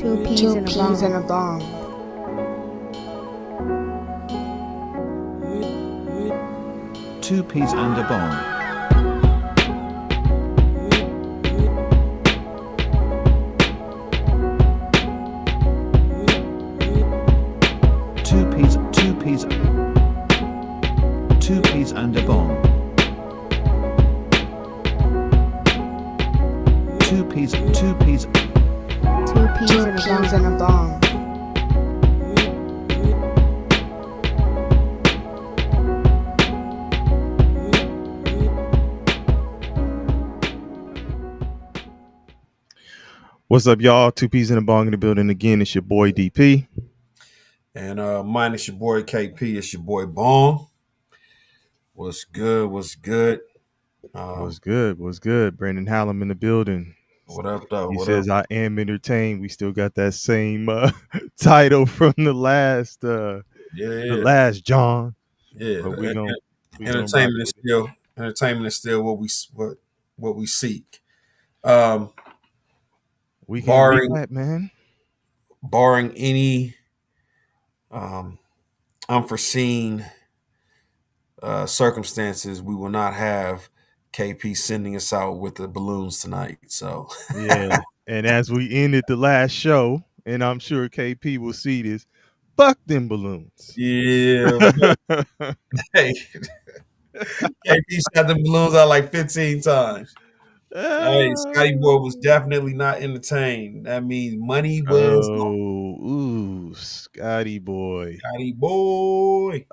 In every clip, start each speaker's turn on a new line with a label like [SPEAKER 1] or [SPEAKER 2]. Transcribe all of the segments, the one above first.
[SPEAKER 1] Two peas in a bong.
[SPEAKER 2] Two peas and a bong. Two peas and a bong. Two peas
[SPEAKER 1] Two peas in a bong.
[SPEAKER 3] What's up, y'all? Two peas in a bong in the building again. It's your boy DP.
[SPEAKER 4] And mine is your boy KP. It's your boy Bong. What's good?
[SPEAKER 3] What's good? What's good? Brandon Hallam in the building.
[SPEAKER 4] What up, though?
[SPEAKER 3] He says, I am entertained. We still got that same title from the last John.
[SPEAKER 4] Yeah,
[SPEAKER 3] but
[SPEAKER 4] entertainment is still what we seek.
[SPEAKER 3] We can read that, man.
[SPEAKER 4] Barring any unforeseen circumstances, we will not have KP sending us out with the balloons tonight. So
[SPEAKER 3] yeah. And as we ended the last show, and I'm sure KP will see this, fuck them balloons.
[SPEAKER 4] Yeah. Hey, KP shot the balloons out like 15 times. Hey, Scotty Boy was definitely not entertained. That means money was
[SPEAKER 3] Scotty Boy.
[SPEAKER 4] Scotty Boy.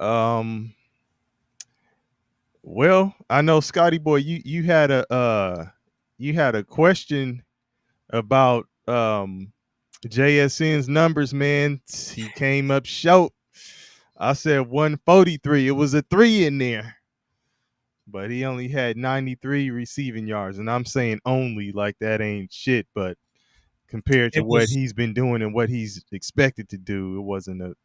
[SPEAKER 3] Well, I know Scotty Boy, you had a question about JSN's numbers, man. He came up short. I said 143. It was a 3 in there. But he only had 93 receiving yards. And I'm saying only, like that ain't shit. But compared to what he's been doing and what he's expected to do, it wasn't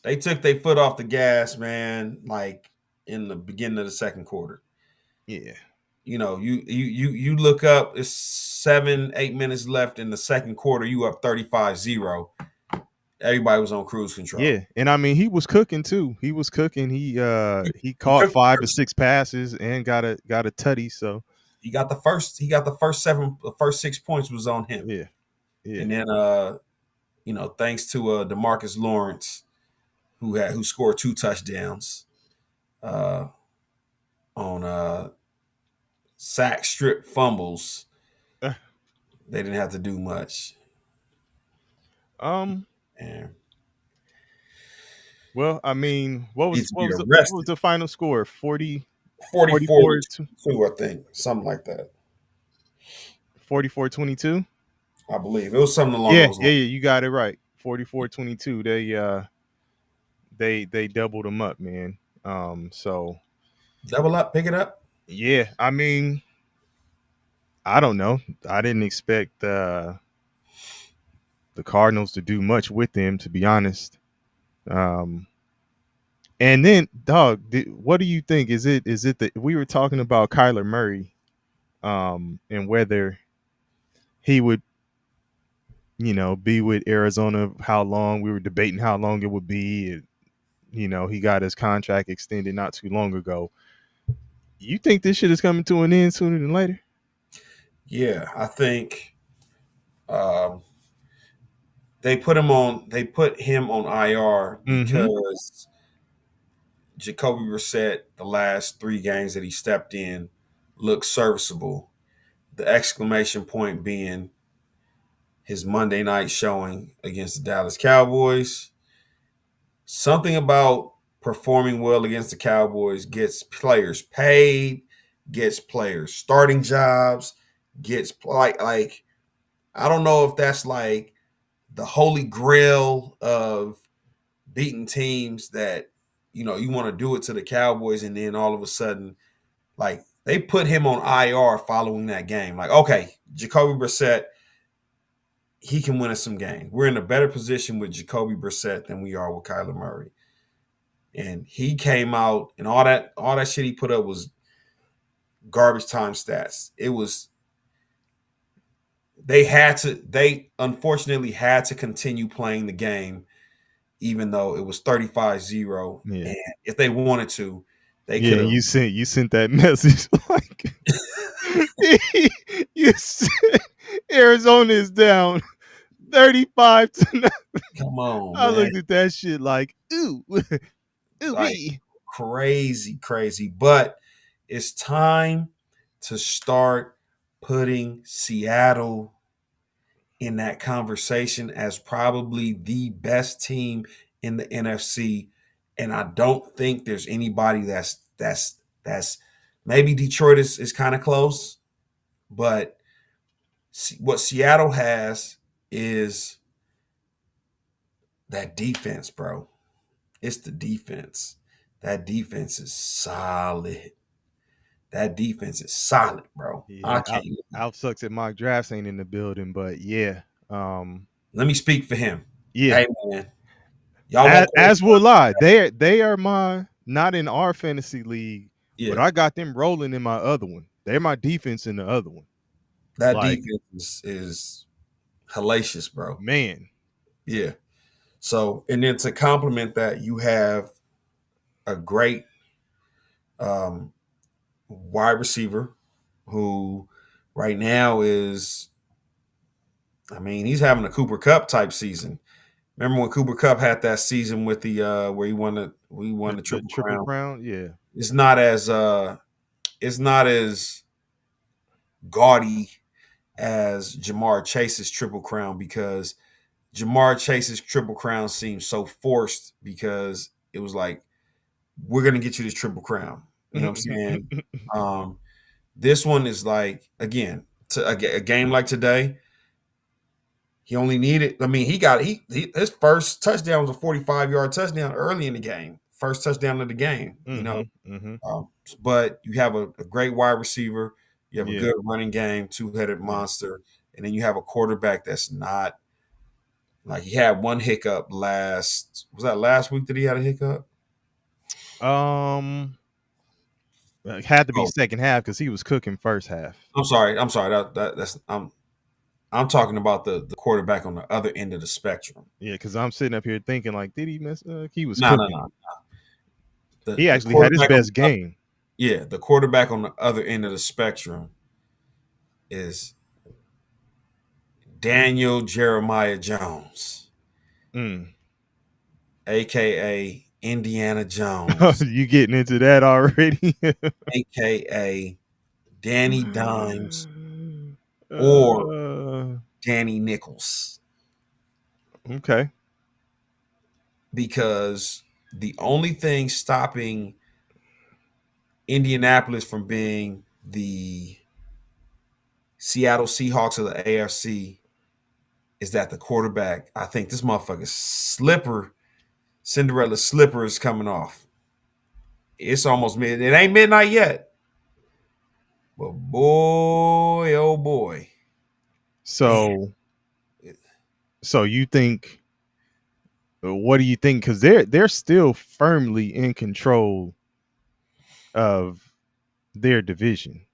[SPEAKER 4] They took their foot off the gas, man, like in the beginning of the second quarter.
[SPEAKER 3] Yeah.
[SPEAKER 4] You look up, it's 7-8 minutes left in the second quarter. You up 35-0. Everybody was on cruise control.
[SPEAKER 3] Yeah, and I mean he was cooking too. He was cooking. He caught 5 or 6 passes and got a tutty. So
[SPEAKER 4] he got the first 6 points was on him.
[SPEAKER 3] Yeah.
[SPEAKER 4] And then thanks to DeMarcus Lawrence, who scored 2 touchdowns on sack, strip, fumbles. They didn't have to do much.
[SPEAKER 3] Well, I mean, what was the final score? 44-2,
[SPEAKER 4] I think, something like that.
[SPEAKER 3] 44-22.
[SPEAKER 4] I believe it was something along those lines.
[SPEAKER 3] Yeah, you got it right. 44-22. They doubled them up, man. So
[SPEAKER 4] double up, pick it up.
[SPEAKER 3] Yeah, I mean, I don't know. I didn't expect the Cardinals to do much with them, to be honest. And then, dog, what do you think? Is it that we were talking about Kyler Murray, and whether he would, be with Arizona? How long? We were debating how long it would be. And, he got his contract extended not too long ago. You think this shit is coming to an end sooner than later?
[SPEAKER 4] Yeah, I think they put him on IR because Jacoby Brissett, the last 3 games that he stepped in, looked serviceable. The exclamation point being his Monday night showing against the Dallas Cowboys. Something about performing well against the Cowboys gets players paid, gets players starting jobs, gets like I don't know if that's like the holy grail of beating teams that you want to do it to the Cowboys, and then all of a sudden, like they put him on IR following that game. Like, okay, Jacoby Brissett, he can win us some games. We're in a better position with Jacoby Brissett than we are with Kyler Murray. And he came out, and all that shit he put up was garbage time stats. It was they unfortunately had to continue playing the game, even though it was 35-0.
[SPEAKER 3] Yeah.
[SPEAKER 4] And if they wanted to, they
[SPEAKER 3] Yeah,
[SPEAKER 4] could have.
[SPEAKER 3] you sent that message like you said Arizona is down 35 to 9.
[SPEAKER 4] Come on,
[SPEAKER 3] I
[SPEAKER 4] man.
[SPEAKER 3] looked at that shit like, ooh, ooh
[SPEAKER 4] Like
[SPEAKER 3] wee.
[SPEAKER 4] crazy. But it's time to start putting Seattle in that conversation as probably the best team in the NFC. And I don't think there's anybody that's maybe Detroit is kind of close, but what Seattle has is that defense, bro. It's the defense. That defense is solid. That defense is solid, bro. I
[SPEAKER 3] Yeah,
[SPEAKER 4] can't.
[SPEAKER 3] Alf sucks at mock drafts ain't in the building, but yeah.
[SPEAKER 4] Let me speak for him.
[SPEAKER 3] Yeah.
[SPEAKER 4] Hey, man. Y'all want
[SPEAKER 3] As will I. They are my not in our fantasy league, but
[SPEAKER 4] yeah.
[SPEAKER 3] I got them rolling in my other one. They're my defense in the other one.
[SPEAKER 4] That
[SPEAKER 3] Like,
[SPEAKER 4] defense is hellacious, bro.
[SPEAKER 3] man.
[SPEAKER 4] Yeah. So, and then to complement that, you have a great wide receiver who right now is, I mean, he's having a Cooper Cup type season. Remember when Cooper Cup had that season with the where he won the
[SPEAKER 3] The
[SPEAKER 4] triple
[SPEAKER 3] triple
[SPEAKER 4] crown?
[SPEAKER 3] crown, yeah.
[SPEAKER 4] It's not as gaudy as Jamar Chase's triple crown, because Jamar Chase's triple crown seemed so forced because it was like, we're gonna get you this triple crown. You know what I'm saying? This one is like, again, to a game like today, he only needed. I mean, he his first touchdown was a 45-yard touchdown early in the game, first touchdown of the game. You know, but you have a great wide receiver, you have a
[SPEAKER 3] Yeah.
[SPEAKER 4] good running game, two-headed monster, and then you have a quarterback that's not like, he had one hiccup last week that he had a hiccup?
[SPEAKER 3] Had to be
[SPEAKER 4] Oh,
[SPEAKER 3] second half because he was cooking first half.
[SPEAKER 4] I'm sorry. That's I'm talking about the quarterback on the other end of the spectrum.
[SPEAKER 3] Yeah, because I'm sitting up here thinking like, did he miss? He was
[SPEAKER 4] No,
[SPEAKER 3] cooking. He
[SPEAKER 4] The
[SPEAKER 3] actually had his
[SPEAKER 4] quarterback
[SPEAKER 3] best game.
[SPEAKER 4] yeah, the quarterback on the other end of the spectrum is Daniel Jeremiah Jones,
[SPEAKER 3] Mm.
[SPEAKER 4] aka Indiana Jones,
[SPEAKER 3] You getting into that already?
[SPEAKER 4] aka Danny Dimes or
[SPEAKER 3] Uh,
[SPEAKER 4] Danny Nichols.
[SPEAKER 3] okay.
[SPEAKER 4] Because the only thing stopping Indianapolis from being the Seattle Seahawks of the AFC is that the quarterback, I think this motherfucker Cinderella slipper is coming off. It's almost it ain't midnight yet. But boy, oh boy.
[SPEAKER 3] So, so you think? What do you think? Because they're still firmly in control of their division,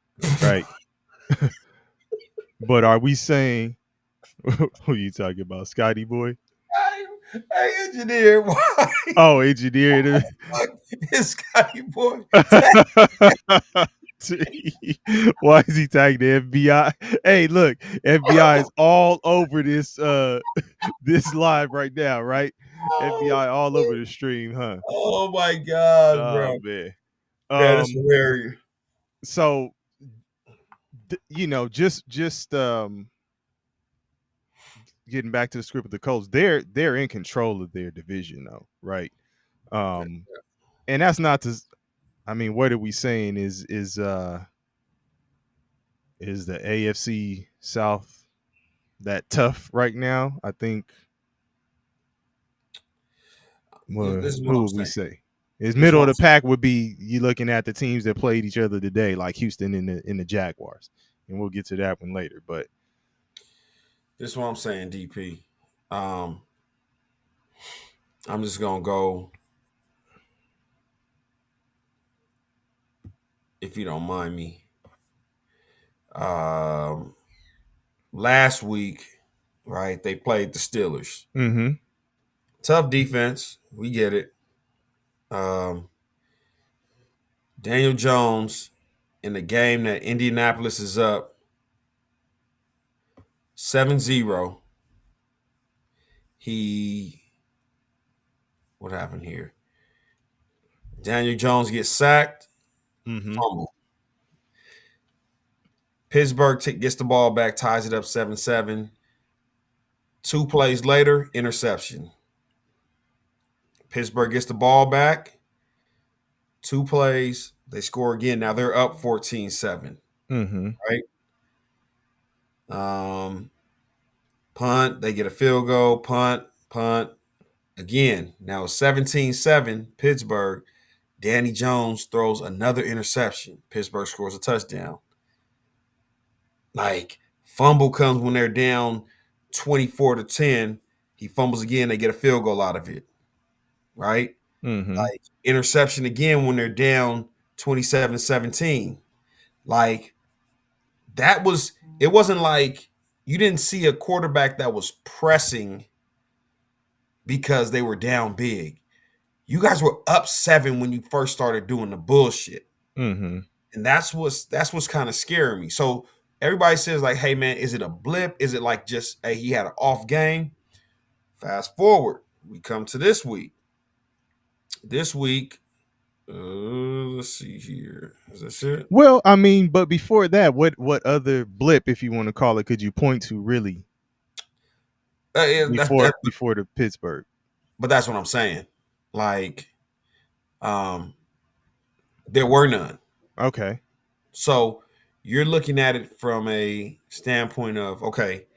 [SPEAKER 3] right? But are we saying who you talking about, Scotty Boy?
[SPEAKER 4] Hey, engineer, why?
[SPEAKER 3] Oh, engineer.
[SPEAKER 4] It's Scotty Boy.
[SPEAKER 3] Why is he tagging the FBI? Hey, look, FBI is all over this this live right now, right? FBI all over the stream, huh?
[SPEAKER 4] Oh my God,
[SPEAKER 3] Oh
[SPEAKER 4] bro.
[SPEAKER 3] man.
[SPEAKER 4] Man, it's hilarious.
[SPEAKER 3] So just getting back to the script of the Colts, they're in control of their division though, right? And that's not to, I mean, what are we saying is the AFC South that tough right now? I think. Well,
[SPEAKER 4] This is what
[SPEAKER 3] who
[SPEAKER 4] I'm
[SPEAKER 3] would we
[SPEAKER 4] saying.
[SPEAKER 3] say? Is
[SPEAKER 4] This is
[SPEAKER 3] middle
[SPEAKER 4] what
[SPEAKER 3] of
[SPEAKER 4] I'm
[SPEAKER 3] the pack would be you looking at the teams that played each other today, like Houston in the Jaguars, and we'll get to that one later. But
[SPEAKER 4] This is what I'm saying, DP. I'm just gonna go, if you don't mind me. last week, right? They played the Steelers.
[SPEAKER 3] Mm-hmm.
[SPEAKER 4] Tough defense. We get it. Um, Daniel Jones in the game that Indianapolis is up 7-0. What happened here? Daniel Jones gets sacked,
[SPEAKER 3] Mm-hmm.
[SPEAKER 4] fumble. Pittsburgh gets the ball back, ties it up 7-7. 2 plays later, interception. Pittsburgh gets the ball back. 2 plays, they score again. Now they're up 14-7,
[SPEAKER 3] Mm-hmm.
[SPEAKER 4] right? Punt, they get a field goal, punt. Again, now 17-7, Pittsburgh. Danny Jones throws another interception. Pittsburgh scores a touchdown. Like, fumble comes when they're down 24-10. He fumbles again, they get a field goal out of it, right?
[SPEAKER 3] Mm-hmm.
[SPEAKER 4] Like, interception again when they're down 27-17. Like, it wasn't like you didn't see a quarterback that was pressing because they were down big. You guys were up 7 when you first started doing the bullshit.
[SPEAKER 3] Mm-hmm.
[SPEAKER 4] And that's what's kind of scaring me. So everybody says, like, hey man, is it a blip? Is it like just hey, he had an off game? Fast forward, we come to this week. This week, let's see here. Is this it?
[SPEAKER 3] Well, I mean, but before that, what other blip, if you want to call it, could you point to really before the Pittsburgh?
[SPEAKER 4] But that's what I'm saying. Like, there were none.
[SPEAKER 3] Okay.
[SPEAKER 4] So you're looking at it from a standpoint of, okay,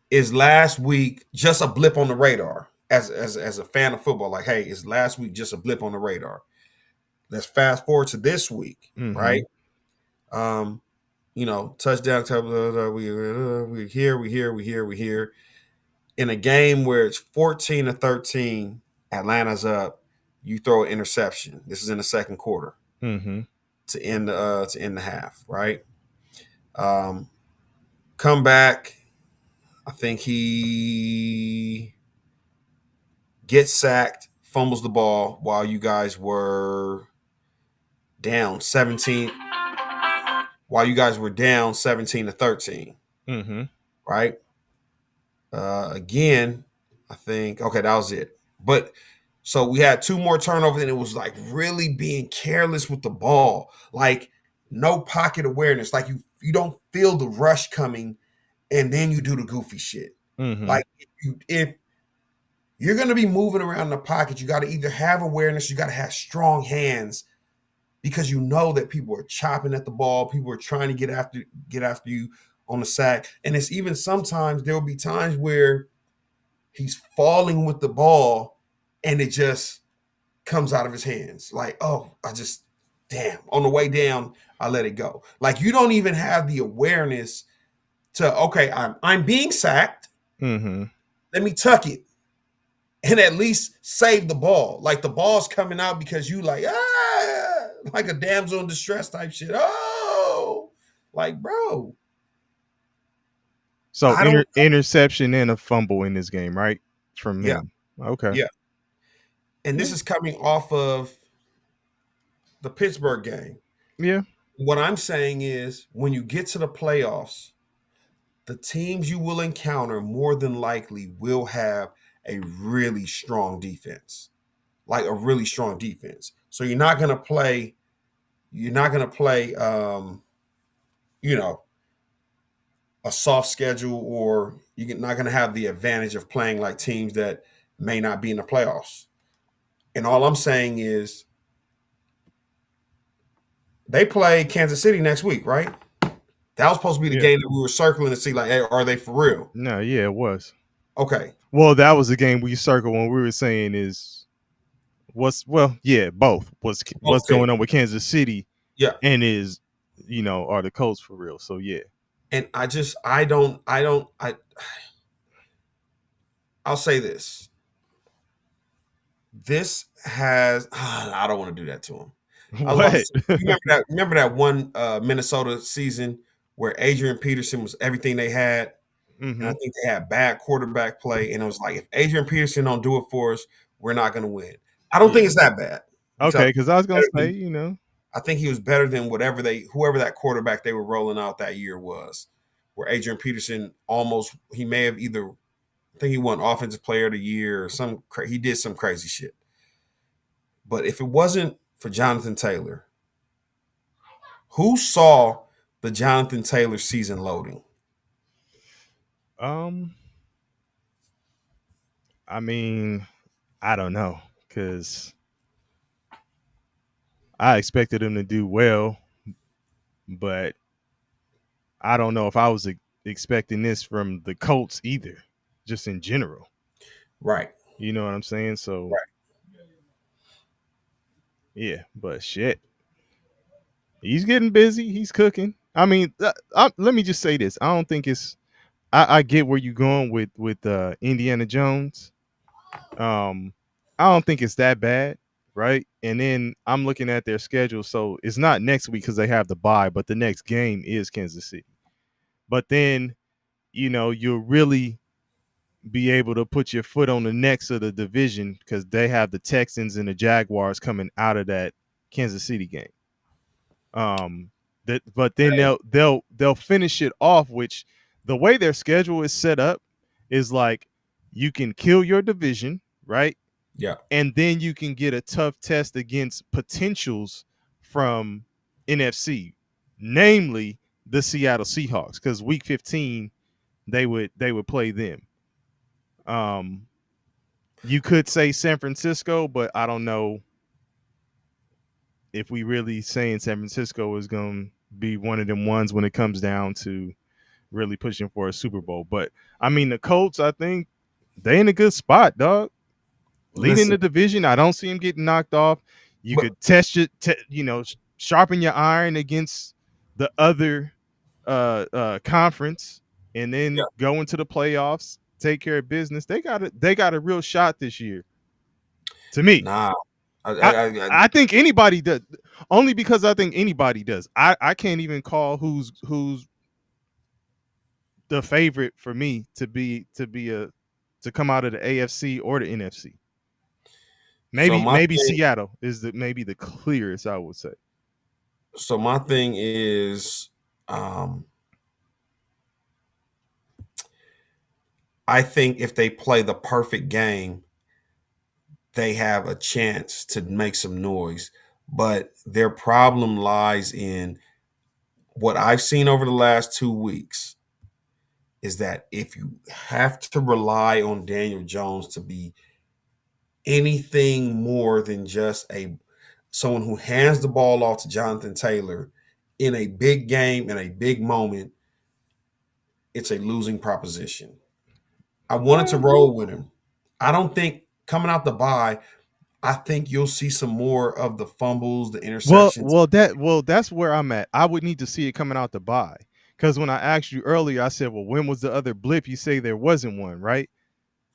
[SPEAKER 4] is last week just a blip on the radar? As a fan of football, like, hey, is last week just a blip on the radar? Let's fast forward to this week,
[SPEAKER 3] Mm-hmm.
[SPEAKER 4] right? Touchdown. We here. In a game where it's 14-13, Atlanta's up. You throw an interception. This is in the second quarter.
[SPEAKER 3] Mm-hmm.
[SPEAKER 4] To end the half, right? Come back. I think he gets sacked, fumbles the ball while you guys were down 17. While you guys were down 17-13,
[SPEAKER 3] Mm-hmm.
[SPEAKER 4] right? Again, I think that was it. But so we had 2 more turnovers, and it was like really being careless with the ball, like no pocket awareness. Like you don't feel the rush coming, and then you do the goofy shit.
[SPEAKER 3] Mm-hmm.
[SPEAKER 4] Like if you're going to be moving around the pocket, you got to either have awareness, you got to have strong hands, because you know that people are chopping at the ball, people are trying to get after you on the sack, and it's even sometimes there will be times where he's falling with the ball, and it just comes out of his hands. Like, oh, on the way down, I let it go. Like, you don't even have the awareness to, okay, I'm being sacked.
[SPEAKER 3] Mm-hmm.
[SPEAKER 4] Let me tuck it and at least save the ball. Like, the ball's coming out because you like a damsel in distress type shit. Oh, like, bro.
[SPEAKER 3] So interception and a fumble in this game, right? From him.
[SPEAKER 4] Yeah.
[SPEAKER 3] Okay.
[SPEAKER 4] Yeah. And this is coming off of the Pittsburgh game.
[SPEAKER 3] Yeah.
[SPEAKER 4] What I'm saying is, when you get to the playoffs, the teams you will encounter more than likely will have a really strong defense. Like a really strong defense. So you're not going to play a soft schedule, or you're not going to have the advantage of playing like teams that may not be in the playoffs. And all I'm saying is, they play Kansas City next week, right? That was supposed to be the game that we were circling to see, like, hey, are they for real?
[SPEAKER 3] No, yeah, it was.
[SPEAKER 4] Okay.
[SPEAKER 3] Well, that was the game we circled when we were saying both. What's going on with Kansas City?
[SPEAKER 4] Yeah.
[SPEAKER 3] And are the Colts for real? So yeah.
[SPEAKER 4] And I'll say this. This has, I don't want to do that to him.
[SPEAKER 3] What?
[SPEAKER 4] Remember that one Minnesota season where Adrian Peterson was everything they had. And I
[SPEAKER 3] Mm-hmm.
[SPEAKER 4] think they had bad quarterback play. And it was like, if Adrian Peterson don't do it for us, we're not going to win. I don't
[SPEAKER 3] Yeah.
[SPEAKER 4] think it's that bad. Because
[SPEAKER 3] Okay, because I was gonna
[SPEAKER 4] better
[SPEAKER 3] say,
[SPEAKER 4] than- I think he was better than whoever that quarterback they were rolling out that year was. Where Adrian Peterson he may have either, I think he won Offensive Player of the Year or he did some crazy shit. But if it wasn't for Jonathan Taylor, who saw the Jonathan Taylor season loading?
[SPEAKER 3] um, I mean, I don't know, because I expected him to do well, but I don't know if I was expecting this from the Colts either, just in general.
[SPEAKER 4] Right.
[SPEAKER 3] You know what I'm saying? So,
[SPEAKER 4] Right.
[SPEAKER 3] yeah, but shit, he's getting busy. He's cooking. I mean, let me just say this. I don't think it's. I get where you're going with Indiana Jones. I don't think it's that bad, right? And then I'm looking at their schedule, so it's not next week because they have the bye, but the next game is Kansas City. But then, you'll really be able to put your foot on the necks of the division because they have the Texans and the Jaguars coming out of that Kansas City game. But then they'll finish it off, which the way their schedule is set up is like you can kill your division, right?
[SPEAKER 4] Yeah.
[SPEAKER 3] And then you can get a tough test against potentials from NFC, namely the Seattle Seahawks, because week 15 they would play them. You could say San Francisco, but I don't know if we really saying San Francisco is going to be one of them ones when it comes down to really pushing for a Super Bowl. But I mean, the Colts, I think they in a good spot, dog. Leading the division, I don't see him getting knocked off. You could test it, sharpen your iron against the other conference, and then go into the playoffs, take care of business. They got a real shot this year. To me,
[SPEAKER 4] Nah,
[SPEAKER 3] I think anybody does. Only because I think anybody does. I can't even call who's the favorite for me to come out of the AFC or the NFC. Maybe Seattle is maybe the clearest, I would say.
[SPEAKER 4] So my thing is, I think if they play the perfect game, they have a chance to make some noise. But their problem lies in what I've seen over the last 2 weeks is that if you have to rely on Daniel Jones to be anything more than just someone who hands the ball off to Jonathan Taylor in a big game, in a big moment, it's a losing proposition. I wanted to roll with him. I don't think coming out the bye, I think you'll see some more of the fumbles, the interceptions.
[SPEAKER 3] Well, that's where I'm at. I would need to see it coming out the bye. Because when I asked you earlier, I said, well, when was the other blip? You say there wasn't one, right?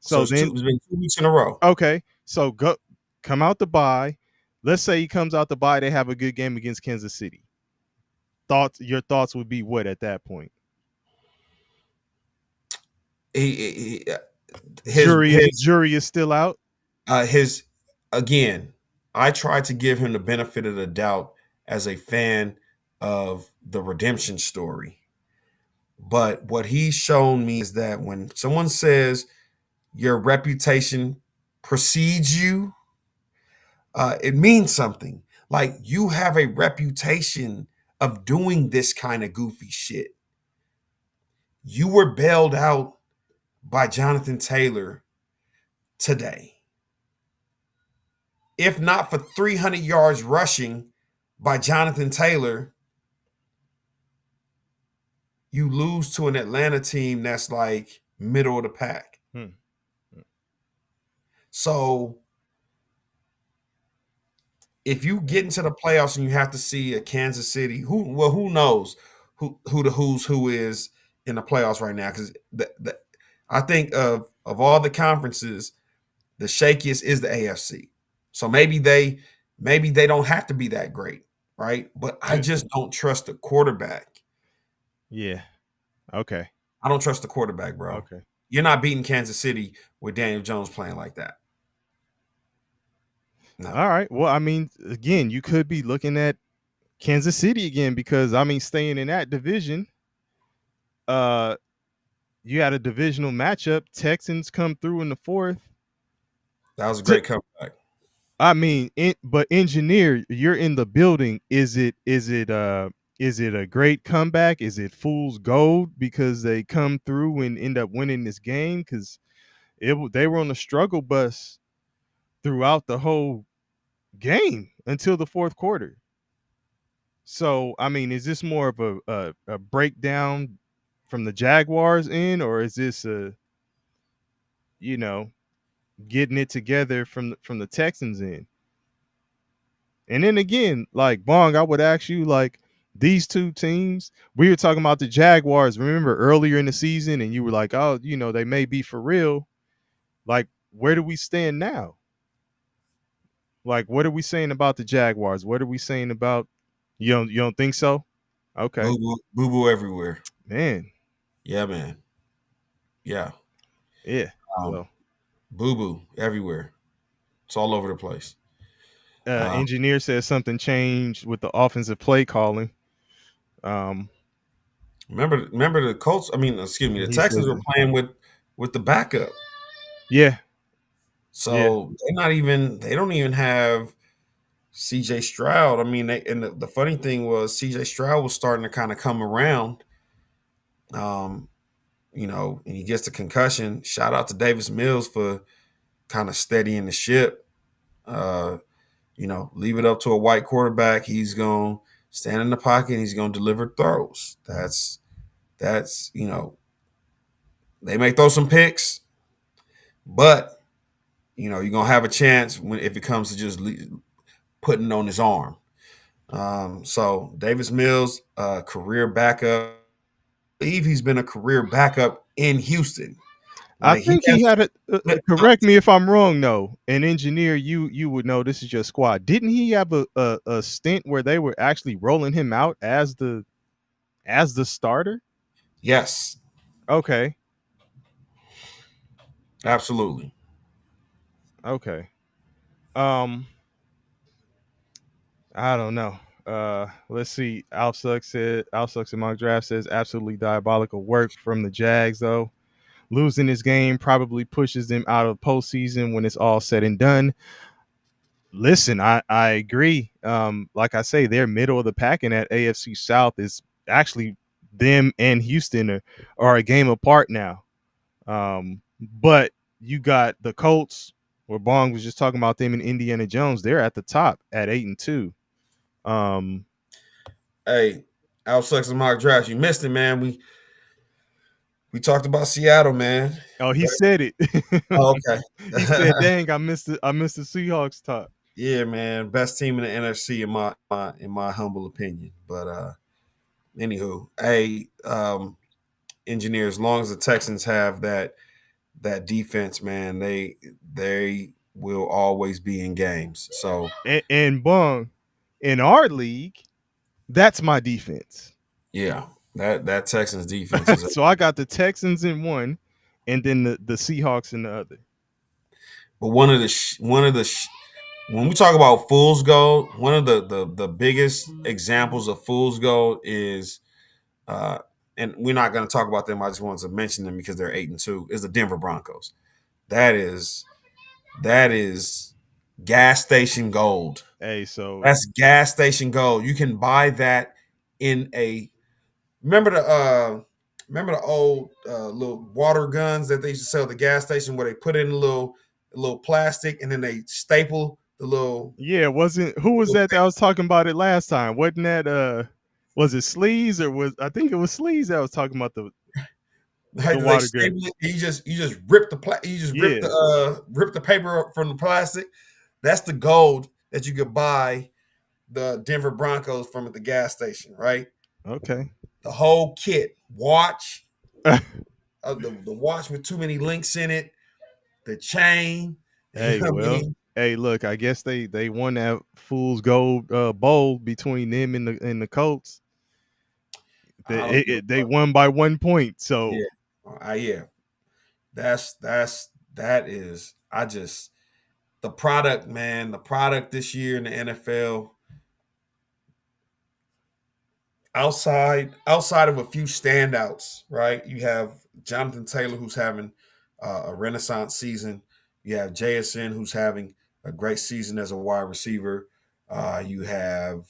[SPEAKER 4] So it's been 2 weeks in a row.
[SPEAKER 3] Okay. So come out the bye. Let's say he comes out the bye, they have a good game against Kansas City. Your thoughts would be what at that point?
[SPEAKER 4] His
[SPEAKER 3] jury is still out.
[SPEAKER 4] Again, I tried to give him the benefit of the doubt as a fan of the redemption story. But what he's shown me is that when someone says your reputation precedes you, it means something. Like you have a reputation of doing this kind of goofy shit. You were bailed out by Jonathan Taylor today. If not for 300 yards rushing by Jonathan Taylor, you lose to an Atlanta team that's like middle of the pack. So if you get into the playoffs and you have to see a Kansas City, who knows who the who's who is in the playoffs right now? Because I think of all the conferences, the shakiest is the AFC. So maybe they don't have to be that great, right? But I just don't trust the quarterback
[SPEAKER 3] Yeah. Okay.
[SPEAKER 4] I don't trust the quarterback, bro.
[SPEAKER 3] Okay.
[SPEAKER 4] You're not beating Kansas City with Daniel Jones playing like that. No.
[SPEAKER 3] All right. Well, I mean, again, you could be looking at Kansas City again because I mean, staying in that division, uh, you had a divisional matchup. Texans come through in the fourth.
[SPEAKER 4] That was a
[SPEAKER 3] Te-
[SPEAKER 4] great comeback.
[SPEAKER 3] I mean, but engineer, you're in the building. Is it a great comeback? Is it fool's gold because they come through and end up winning this game? Because they were on the struggle bus throughout the whole game until the fourth quarter. So, I mean, is this more of a breakdown from the Jaguars in, or is this you know, getting it together from the Texans in? And then again, like Bong, I would ask you, like, these two teams, we were talking about the Jaguars, remember earlier in the season, and you were like, oh, they may be for real. Like, where do we stand now? Like, what are we saying about the Jaguars? What are we saying about you don't think so? Okay.
[SPEAKER 4] Boo boo everywhere.
[SPEAKER 3] Man.
[SPEAKER 4] Yeah, man. Yeah.
[SPEAKER 3] Yeah. Well,
[SPEAKER 4] Boo boo everywhere. It's all over the place.
[SPEAKER 3] engineer says something changed with the offensive play calling.
[SPEAKER 4] Remember the Colts. I mean, excuse me, the
[SPEAKER 3] He
[SPEAKER 4] Texans
[SPEAKER 3] says,
[SPEAKER 4] were playing with the backup.
[SPEAKER 3] yeah, yeah,
[SPEAKER 4] So they don't even have CJ Stroud. I mean, and the funny thing was CJ Stroud was starting to kind of come around. And he gets the concussion. Shout out to Davis Mills for kind of steadying the ship. Leave it up to a white quarterback. He's going to stand in the pocket and he's going to deliver throws. That's they may throw some picks, but you're going to have a chance if it comes to just putting on his arm. So Davis Mills, career backup. I believe he's been a career backup in Houston.
[SPEAKER 3] I
[SPEAKER 4] Like
[SPEAKER 3] think he had a correct me if I'm wrong though. An engineer, you would know this is your squad. Didn't he have a stint where they were actually rolling him out as the starter?
[SPEAKER 4] Yes,
[SPEAKER 3] Okay.
[SPEAKER 4] absolutely.
[SPEAKER 3] Okay. I don't know. Let's see. Al Sucks in mock draft says absolutely diabolical work from the Jags though. Losing this game probably pushes them out of postseason when it's all said and done. Listen, I agree. Like I say, they're middle of the pack in that AFC South. Is actually them and Houston are a game apart now. But you got the Colts, where Bong was just talking about them, and Indiana Jones. They're at the top at 8-2.
[SPEAKER 4] Hey, Al Sucks and mock draft. You missed it, man. We talked about Seattle, man.
[SPEAKER 3] Oh, he said it.
[SPEAKER 4] Oh, okay.
[SPEAKER 3] He said, "Dang, I missed the Seahawks top."
[SPEAKER 4] Yeah, man. Best team in the NFC in my humble opinion. But anywho, hey, engineer, as long as the Texans have that defense, man, they will always be in games. So
[SPEAKER 3] And Bong, in our league, that's my defense.
[SPEAKER 4] yeah, that Texans defense is
[SPEAKER 3] So I got the Texans in one, and then the Seahawks in the other.
[SPEAKER 4] but one of the when we talk about fool's gold, one of the biggest examples of fool's gold is and we're not going to talk about them. I just wanted to mention them because they're 8-2. Is the Denver Broncos. That is gas station gold.
[SPEAKER 3] Hey, so
[SPEAKER 4] That's gas station gold. You can buy that in a. Remember the old little water guns that they used to sell at the gas station where they put in a little plastic and then they staple the little.
[SPEAKER 3] yeah, wasn't who was that was talking about it last time? Wasn't that was it Sleaze or I think it was Sleaze that was talking about the water gun.
[SPEAKER 4] You just rip rip the paper from the plastic. That's the gold that you could buy the Denver Broncos from at the gas station, right?
[SPEAKER 3] Okay.
[SPEAKER 4] The whole kit, watch, the watch with too many links in it, the chain.
[SPEAKER 3] Hey, well, hey, look, I guess they won that fool's gold bowl between them and the Colts. They won by 1 point. So
[SPEAKER 4] yeah, that is. I just the product, man. The product this year in the NFL. Outside of a few standouts, right? You have Jonathan Taylor, who's having a renaissance season. You have JSN, who's having a great season as a wide receiver. You have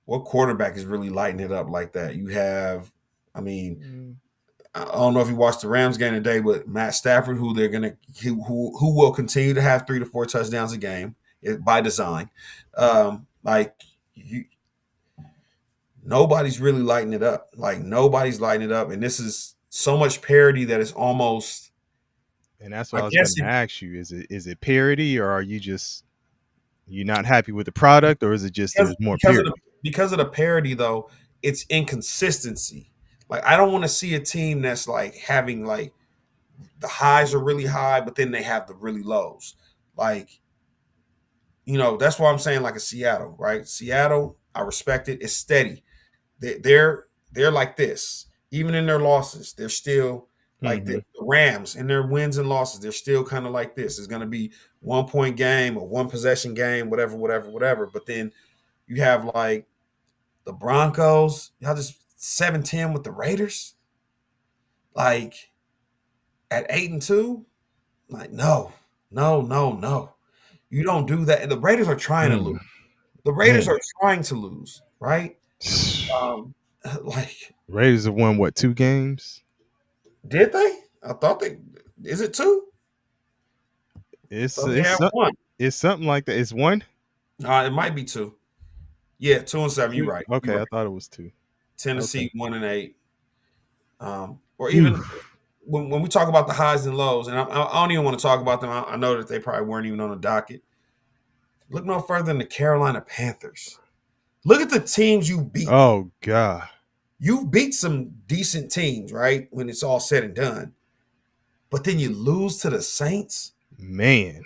[SPEAKER 4] what quarterback is really lighting it up like that? You have, I mean, I don't know if you watched the Rams game today, but Matt Stafford, who will continue to have 3 to 4 touchdowns a game by design. Nobody's really lighting it up. Like nobody's lighting it up, and this is so much parity that it's almost.
[SPEAKER 3] And that's what I was going to ask you: is it parity, or are you not happy with the product, or is it just there's more parity?
[SPEAKER 4] Because of the parity, though, it's inconsistency. Like I don't want to see a team that's like having like the highs are really high, but then they have the really lows. Like, that's why I'm saying like a Seattle, right? Seattle, I respect it. It's steady. They're like this. Even in their losses, they're still like the Rams in their wins and losses. They're still kind of like this. It's going to be 1 point game or 1 possession game, whatever. But then you have like the Broncos. Y'all just 7-10 with the Raiders. Like at 8-2. Like no. You don't do that. And the Raiders are trying to lose. The Raiders are trying to lose, right? Like
[SPEAKER 3] Raiders have won what 2 games?
[SPEAKER 4] Did they? I thought they. Is it 2?
[SPEAKER 3] It's something like that. It's 1.
[SPEAKER 4] It might be 2. Yeah, 2-7. You're right.
[SPEAKER 3] Okay,
[SPEAKER 4] you're right.
[SPEAKER 3] I thought it was 2.
[SPEAKER 4] Tennessee 1-8. Or even when we talk about the highs and lows, and I don't even want to talk about them. I know that they probably weren't even on the docket. Look no further than the Carolina Panthers. Look at the teams you beat.
[SPEAKER 3] Oh, God.
[SPEAKER 4] You've beat some decent teams, right, when it's all said and done. But then you lose to the Saints.
[SPEAKER 3] Man.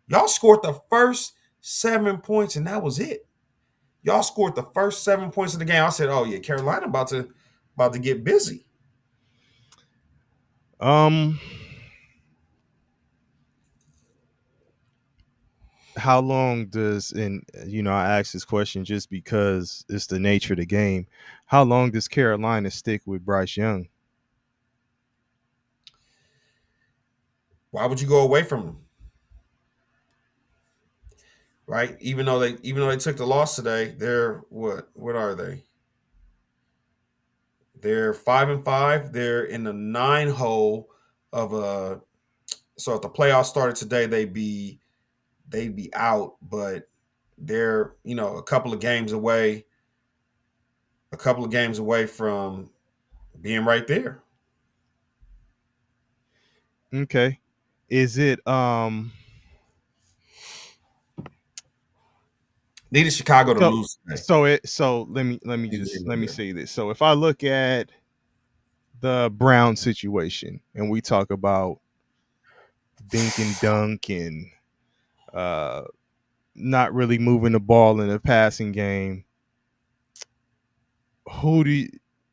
[SPEAKER 4] Y'all scored the first 7 points, and that was it. Y'all scored the first 7 points of the game. I said, oh, yeah, Carolina about to get busy.
[SPEAKER 3] How long does, and I asked this question just because it's the nature of the game. How long does Carolina stick with Bryce Young?
[SPEAKER 4] Why would you go away from him? Right? Even though they took the loss today, they're what are they? They're 5-5. They're in the 9 hole of a. So if the playoffs started today, they'd be out, but they're a couple of games away from being right there.
[SPEAKER 3] Okay. Is it
[SPEAKER 4] needed Chicago to lose today.
[SPEAKER 3] So let me say this. So if I look at the Brown situation and we talk about dink and dunk and not really moving the ball in the passing game,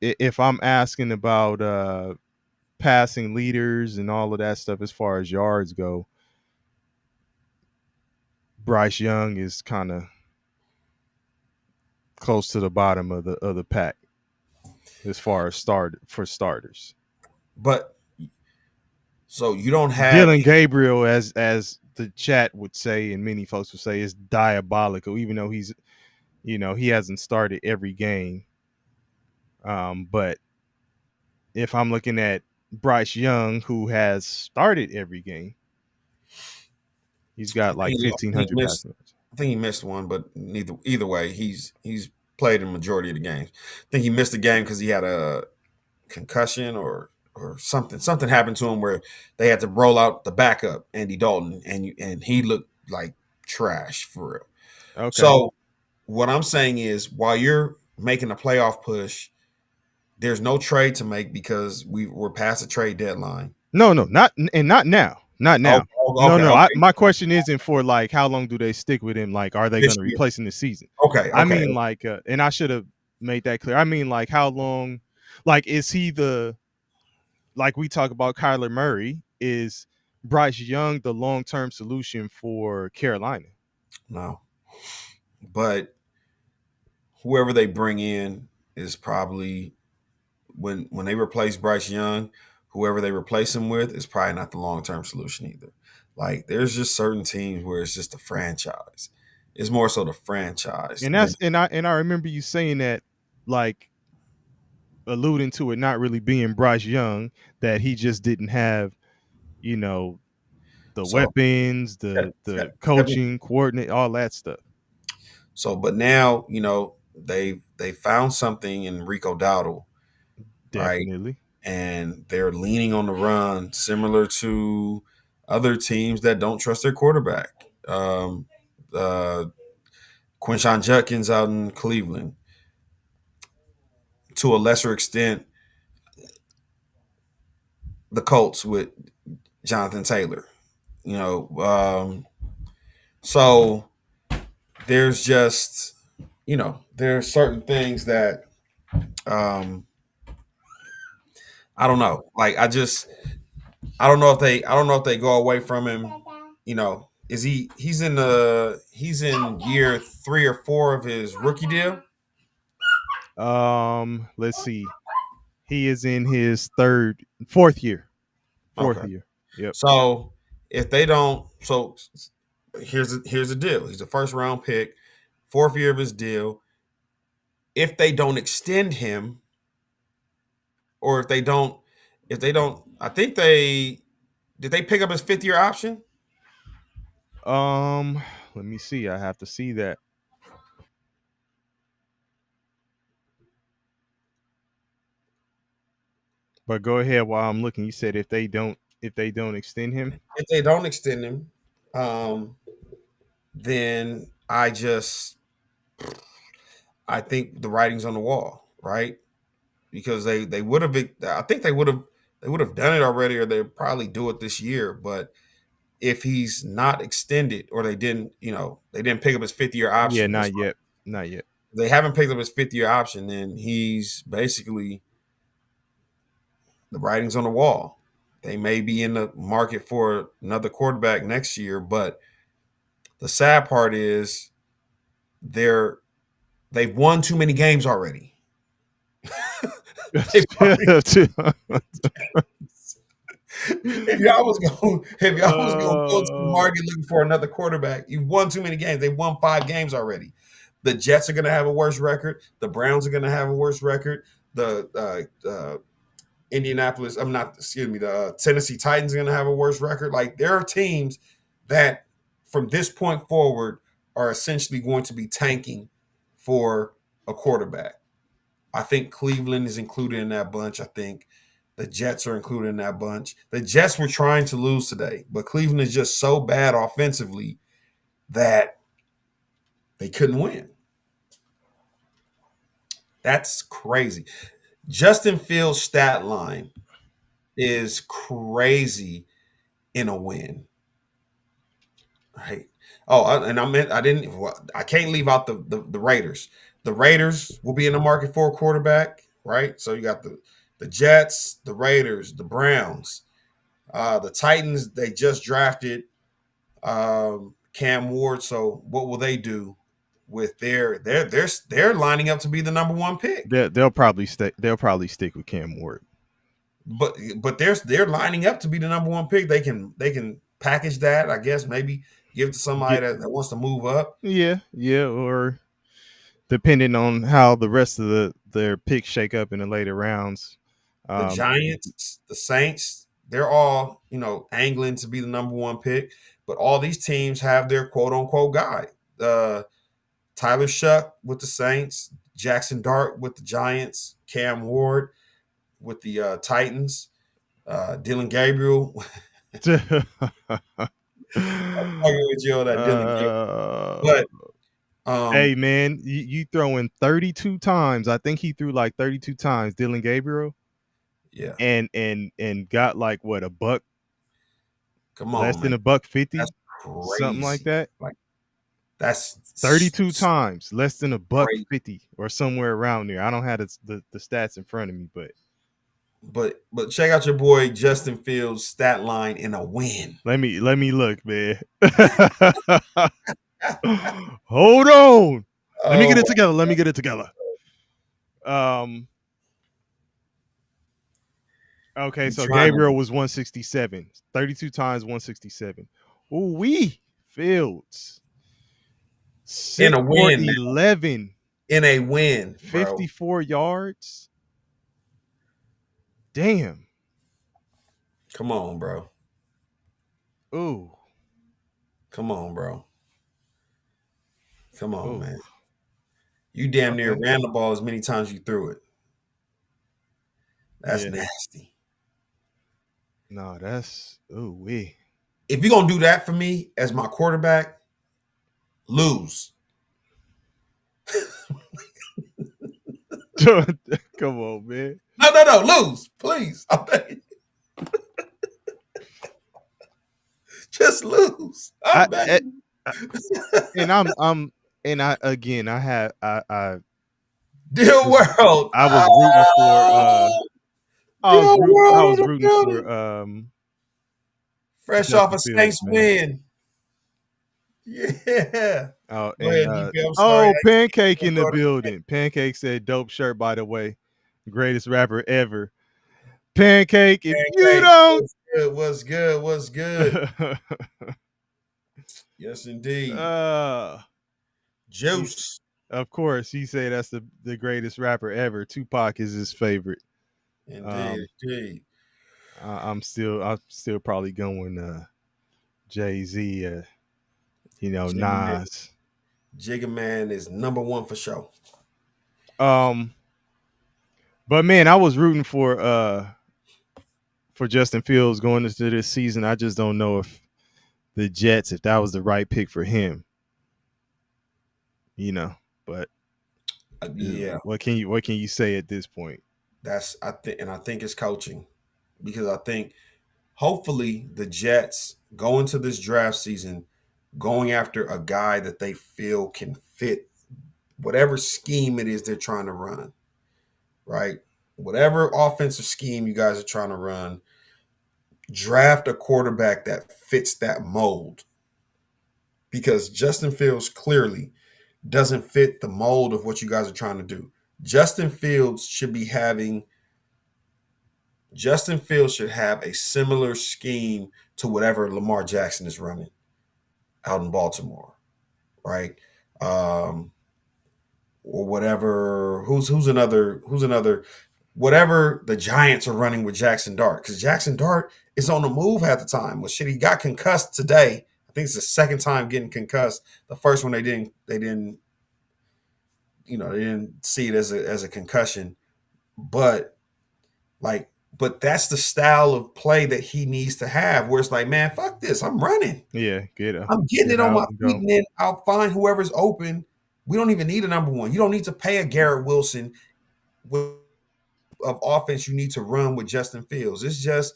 [SPEAKER 3] if I'm asking about passing leaders and all of that stuff as far as yards go, Bryce Young is kind of close to the bottom of the pack as far as starters.
[SPEAKER 4] But so you don't have
[SPEAKER 3] Dylan Gabriel, as the chat would say and many folks would say, is diabolical, even though he's he hasn't started every game. But if I'm looking at Bryce Young, who has started every game, he's got like 1,500 passing yards.
[SPEAKER 4] I think he missed one, but either way, he's played in the majority of the games. I think he missed a game because he had a concussion or something. Something happened to him where they had to roll out the backup, Andy Dalton, and he looked like trash for real.
[SPEAKER 3] Okay.
[SPEAKER 4] So what I'm saying is, while you're making a playoff push, there's no trade to make because we're past the trade deadline.
[SPEAKER 3] No, not now. Not now. Okay. My question isn't for like how long do they stick with him? Like, are they going to replace him this season?
[SPEAKER 4] Okay.
[SPEAKER 3] I mean, like, and I should have made that clear. I mean, like, how long Like, is he like we talk about Kyler Murray? Is Bryce Young the long term solution for Carolina?
[SPEAKER 4] No, but whoever they bring in is probably when they replace Bryce Young, whoever they replace him with is probably not the long term solution either. Like there's just certain teams where it's just a franchise. It's more so the franchise
[SPEAKER 3] And
[SPEAKER 4] than
[SPEAKER 3] I remember you saying that, like alluding to it not really being Bryce Young, that he just didn't have, you know, the
[SPEAKER 4] so.
[SPEAKER 3] weapons, the coaching coordinate, all that stuff.
[SPEAKER 4] So, but now they found something in Rico Dowdle, right?
[SPEAKER 3] Definitely.
[SPEAKER 4] And they're leaning on the run, similar to other teams that don't trust their quarterback. Uh, Quinshon Judkins out in Cleveland, to a lesser extent, the Colts with Jonathan Taylor. So there's just there's certain things that um, I don't know. Like I don't know if they go away from him. Is he's in year 3 or 4 of his rookie deal?
[SPEAKER 3] Let's see. He is in his fourth year. Fourth
[SPEAKER 4] Okay.
[SPEAKER 3] year. Yep.
[SPEAKER 4] So if they don't, so here's the deal. He's a first round pick, 4th year of his deal. If they don't extend him, or if they don't, I think did they pick up his 5th year option?
[SPEAKER 3] Let me see. I have to see that. But go ahead while I'm looking. You said if they don't extend him.
[SPEAKER 4] If they don't extend him, then I think the writing's on the wall, right? Because they would have, I think they would have done it already, or they'll probably do it this year. But if he's not extended, or they didn't pick up his 5th year
[SPEAKER 3] Yeah,
[SPEAKER 4] option,
[SPEAKER 3] not yet. Not yet.
[SPEAKER 4] they haven't picked up his 5th year option, then he's basically, the writing's on the wall. They may be in the market for another quarterback next year, but the sad part is they've won too many games already. If y'all was going to go to the market looking for another quarterback, you won too many games. They won 5 games already. The Jets are going to have a worse record. The Browns are going to have a worse record. The the Tennessee Titans are going to have a worse record. Like, there are teams that from this point forward are essentially going to be tanking for a quarterback. I think Cleveland is included in that bunch. I think the Jets are included in that bunch. The Jets were trying to lose today, but Cleveland is just so bad offensively that they couldn't win. That's crazy. Justin Fields' stat line is crazy in a win. Right. Oh, I can't leave out the Raiders. The Raiders will be in the market for a quarterback, right? So you got the Jets, the Raiders, the Browns, the Titans. They just drafted Cam Ward. So what will they do with they're lining up to be the number 1 pick?
[SPEAKER 3] They'll probably stick with Cam Ward.
[SPEAKER 4] But they're lining up to be the number 1 pick. They can package that, I guess, maybe give it to somebody that wants to move up.
[SPEAKER 3] Yeah, or depending on how the rest of their picks shake up in the later rounds.
[SPEAKER 4] The Giants, the Saints, they're all, angling to be the number 1 pick. But all these teams have their quote-unquote guy. Tyler Shuck with the Saints, Jackson Dart with the Giants, Cam Ward with the Titans, Dylan Gabriel. I'm talking with you on that Dylan Gabriel. But
[SPEAKER 3] hey, man, you throwing 32 times. I think he threw like 32 times, Dylan Gabriel.
[SPEAKER 4] Yeah.
[SPEAKER 3] And got like what, a buck?
[SPEAKER 4] Come on,
[SPEAKER 3] less
[SPEAKER 4] man.
[SPEAKER 3] than $150,
[SPEAKER 4] That's crazy.
[SPEAKER 3] something like that.
[SPEAKER 4] Like, That's
[SPEAKER 3] 32 times, less than a buck
[SPEAKER 4] Crazy.
[SPEAKER 3] 50 or somewhere around there. I don't have the stats in front of me, but
[SPEAKER 4] But check out your boy Justin Fields' stat line in a win.
[SPEAKER 3] let me look, man. Hold on. Let me get it together. Let me get it together. Okay, so Gabriel was 167. 32 times 167. Ooh, Fields. 6
[SPEAKER 4] in a win.
[SPEAKER 3] 11.
[SPEAKER 4] In a win,
[SPEAKER 3] 54 yards. Damn.
[SPEAKER 4] Come on, bro.
[SPEAKER 3] Ooh.
[SPEAKER 4] Come on, bro. Come on,
[SPEAKER 3] Ooh.
[SPEAKER 4] man. You damn near ran the ball as many times you threw it. That's nasty.
[SPEAKER 3] No, that's wee.
[SPEAKER 4] If you're gonna do that for me as my quarterback, lose.
[SPEAKER 3] Come on, man.
[SPEAKER 4] No, lose, please. I beg you. Just lose. I beg you.
[SPEAKER 3] And I had
[SPEAKER 4] Deal world.
[SPEAKER 3] I was rooting for
[SPEAKER 4] fresh
[SPEAKER 3] Justin
[SPEAKER 4] off a
[SPEAKER 3] Fields,
[SPEAKER 4] Saints
[SPEAKER 3] man.
[SPEAKER 4] win. Yeah.
[SPEAKER 3] Oh,
[SPEAKER 4] Go ahead, DP, I'm sorry.
[SPEAKER 3] Pancake in the building. Pancake said, "Dope shirt, by the way. Greatest rapper ever." Pancake, if you don't,
[SPEAKER 4] what's good? Yes, indeed. Juice.
[SPEAKER 3] Of course, he say that's the greatest rapper ever. Tupac is his favorite.
[SPEAKER 4] Indeed.
[SPEAKER 3] I'm still probably going Jay-Z. Nas.
[SPEAKER 4] Jigga Man is number one for sure.
[SPEAKER 3] But man, I was rooting for Justin Fields going into this season. I just don't know if the Jets, if that was the right pick for him. But
[SPEAKER 4] yeah.
[SPEAKER 3] What can you say at this point?
[SPEAKER 4] I think it's coaching, because I think hopefully the Jets go into this draft season going after a guy that they feel can fit whatever scheme it is they're trying to run, right? Whatever offensive scheme you guys are trying to run, draft a quarterback that fits that mold, because Justin Fields clearly doesn't fit the mold of what you guys are trying to do. Justin Fields should have a similar scheme to whatever Lamar Jackson is running out in Baltimore, right? Or whatever. Who's another? Whatever the Giants are running with Jackson Dart, because Jackson Dart is on the move half the time. Well, shit, he got concussed today. I think it's the second time getting concussed. The first one they didn't see it as a concussion, but that's the style of play that he needs to have, where it's like, man, fuck this, I'm running.
[SPEAKER 3] Yeah,
[SPEAKER 4] I'm getting it on my feet, and then I'll find whoever's open. We don't even need a number one. You don't need to pay a Garrett Wilson of offense you need to run with Justin Fields. It's just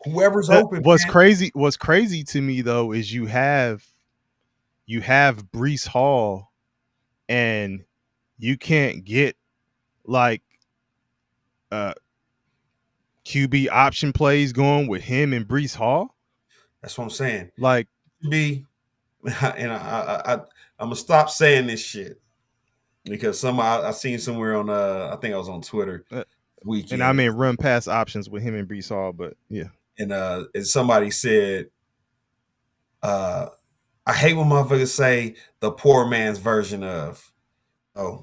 [SPEAKER 4] whoever's open.
[SPEAKER 3] What's crazy to me though is you have Breece Hall, and you can't get like QB option plays going with him and Breece Hall.
[SPEAKER 4] That's what I'm saying.
[SPEAKER 3] Like,
[SPEAKER 4] and I'm gonna stop saying this shit, because I seen somewhere on I think I was on Twitter weekend,
[SPEAKER 3] and I mean run pass options with him and Breece Hall, but yeah.
[SPEAKER 4] And somebody said, I hate when motherfuckers say the poor man's version of. But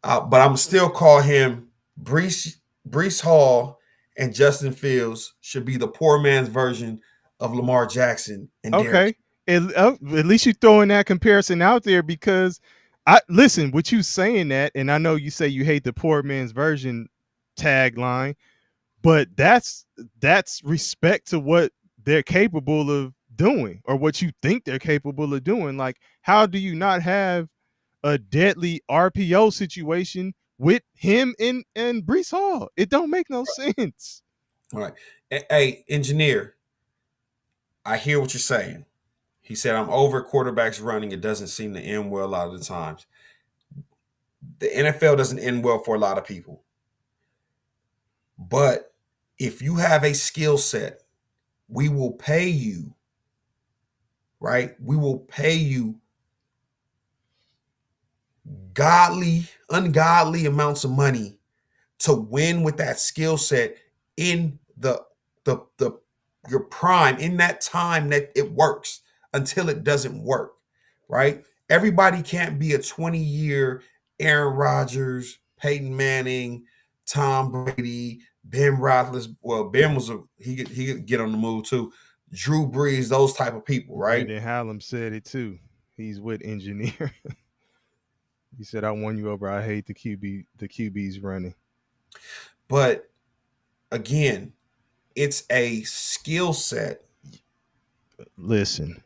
[SPEAKER 4] I'm still call him Breece Hall, and Justin Fields should be the poor man's version of Lamar Jackson. And
[SPEAKER 3] okay, at least you're throwing that comparison out there, because I listen with you saying that, and I know you say you hate the poor man's version tagline, but that's respect to what they're capable of doing, or what you think they're capable of doing. Like, how do you not have a deadly RPO situation with him and Breece Hall? It don't make no sense.
[SPEAKER 4] All right. Hey, engineer, I hear what you're saying. He said, I'm over quarterbacks running. It doesn't seem to end well a lot of the times. The NFL doesn't end well for a lot of people. But if you have a skill set, we will pay you, right? We will pay you ungodly amounts of money to win with that skill set in the your prime, in that time that it works until it doesn't work, right? Everybody can't be a 20-year Aaron Rodgers, Peyton Manning, Tom Brady, Ben Roethlisberger. Well, Ben was he could get on the move too. Drew Brees, those type of people, right?
[SPEAKER 3] Brandon Hallam said it too. He's with engineer. He said, "I won you over. I hate the QBs running."
[SPEAKER 4] But again, it's a skill set.
[SPEAKER 3] Listen,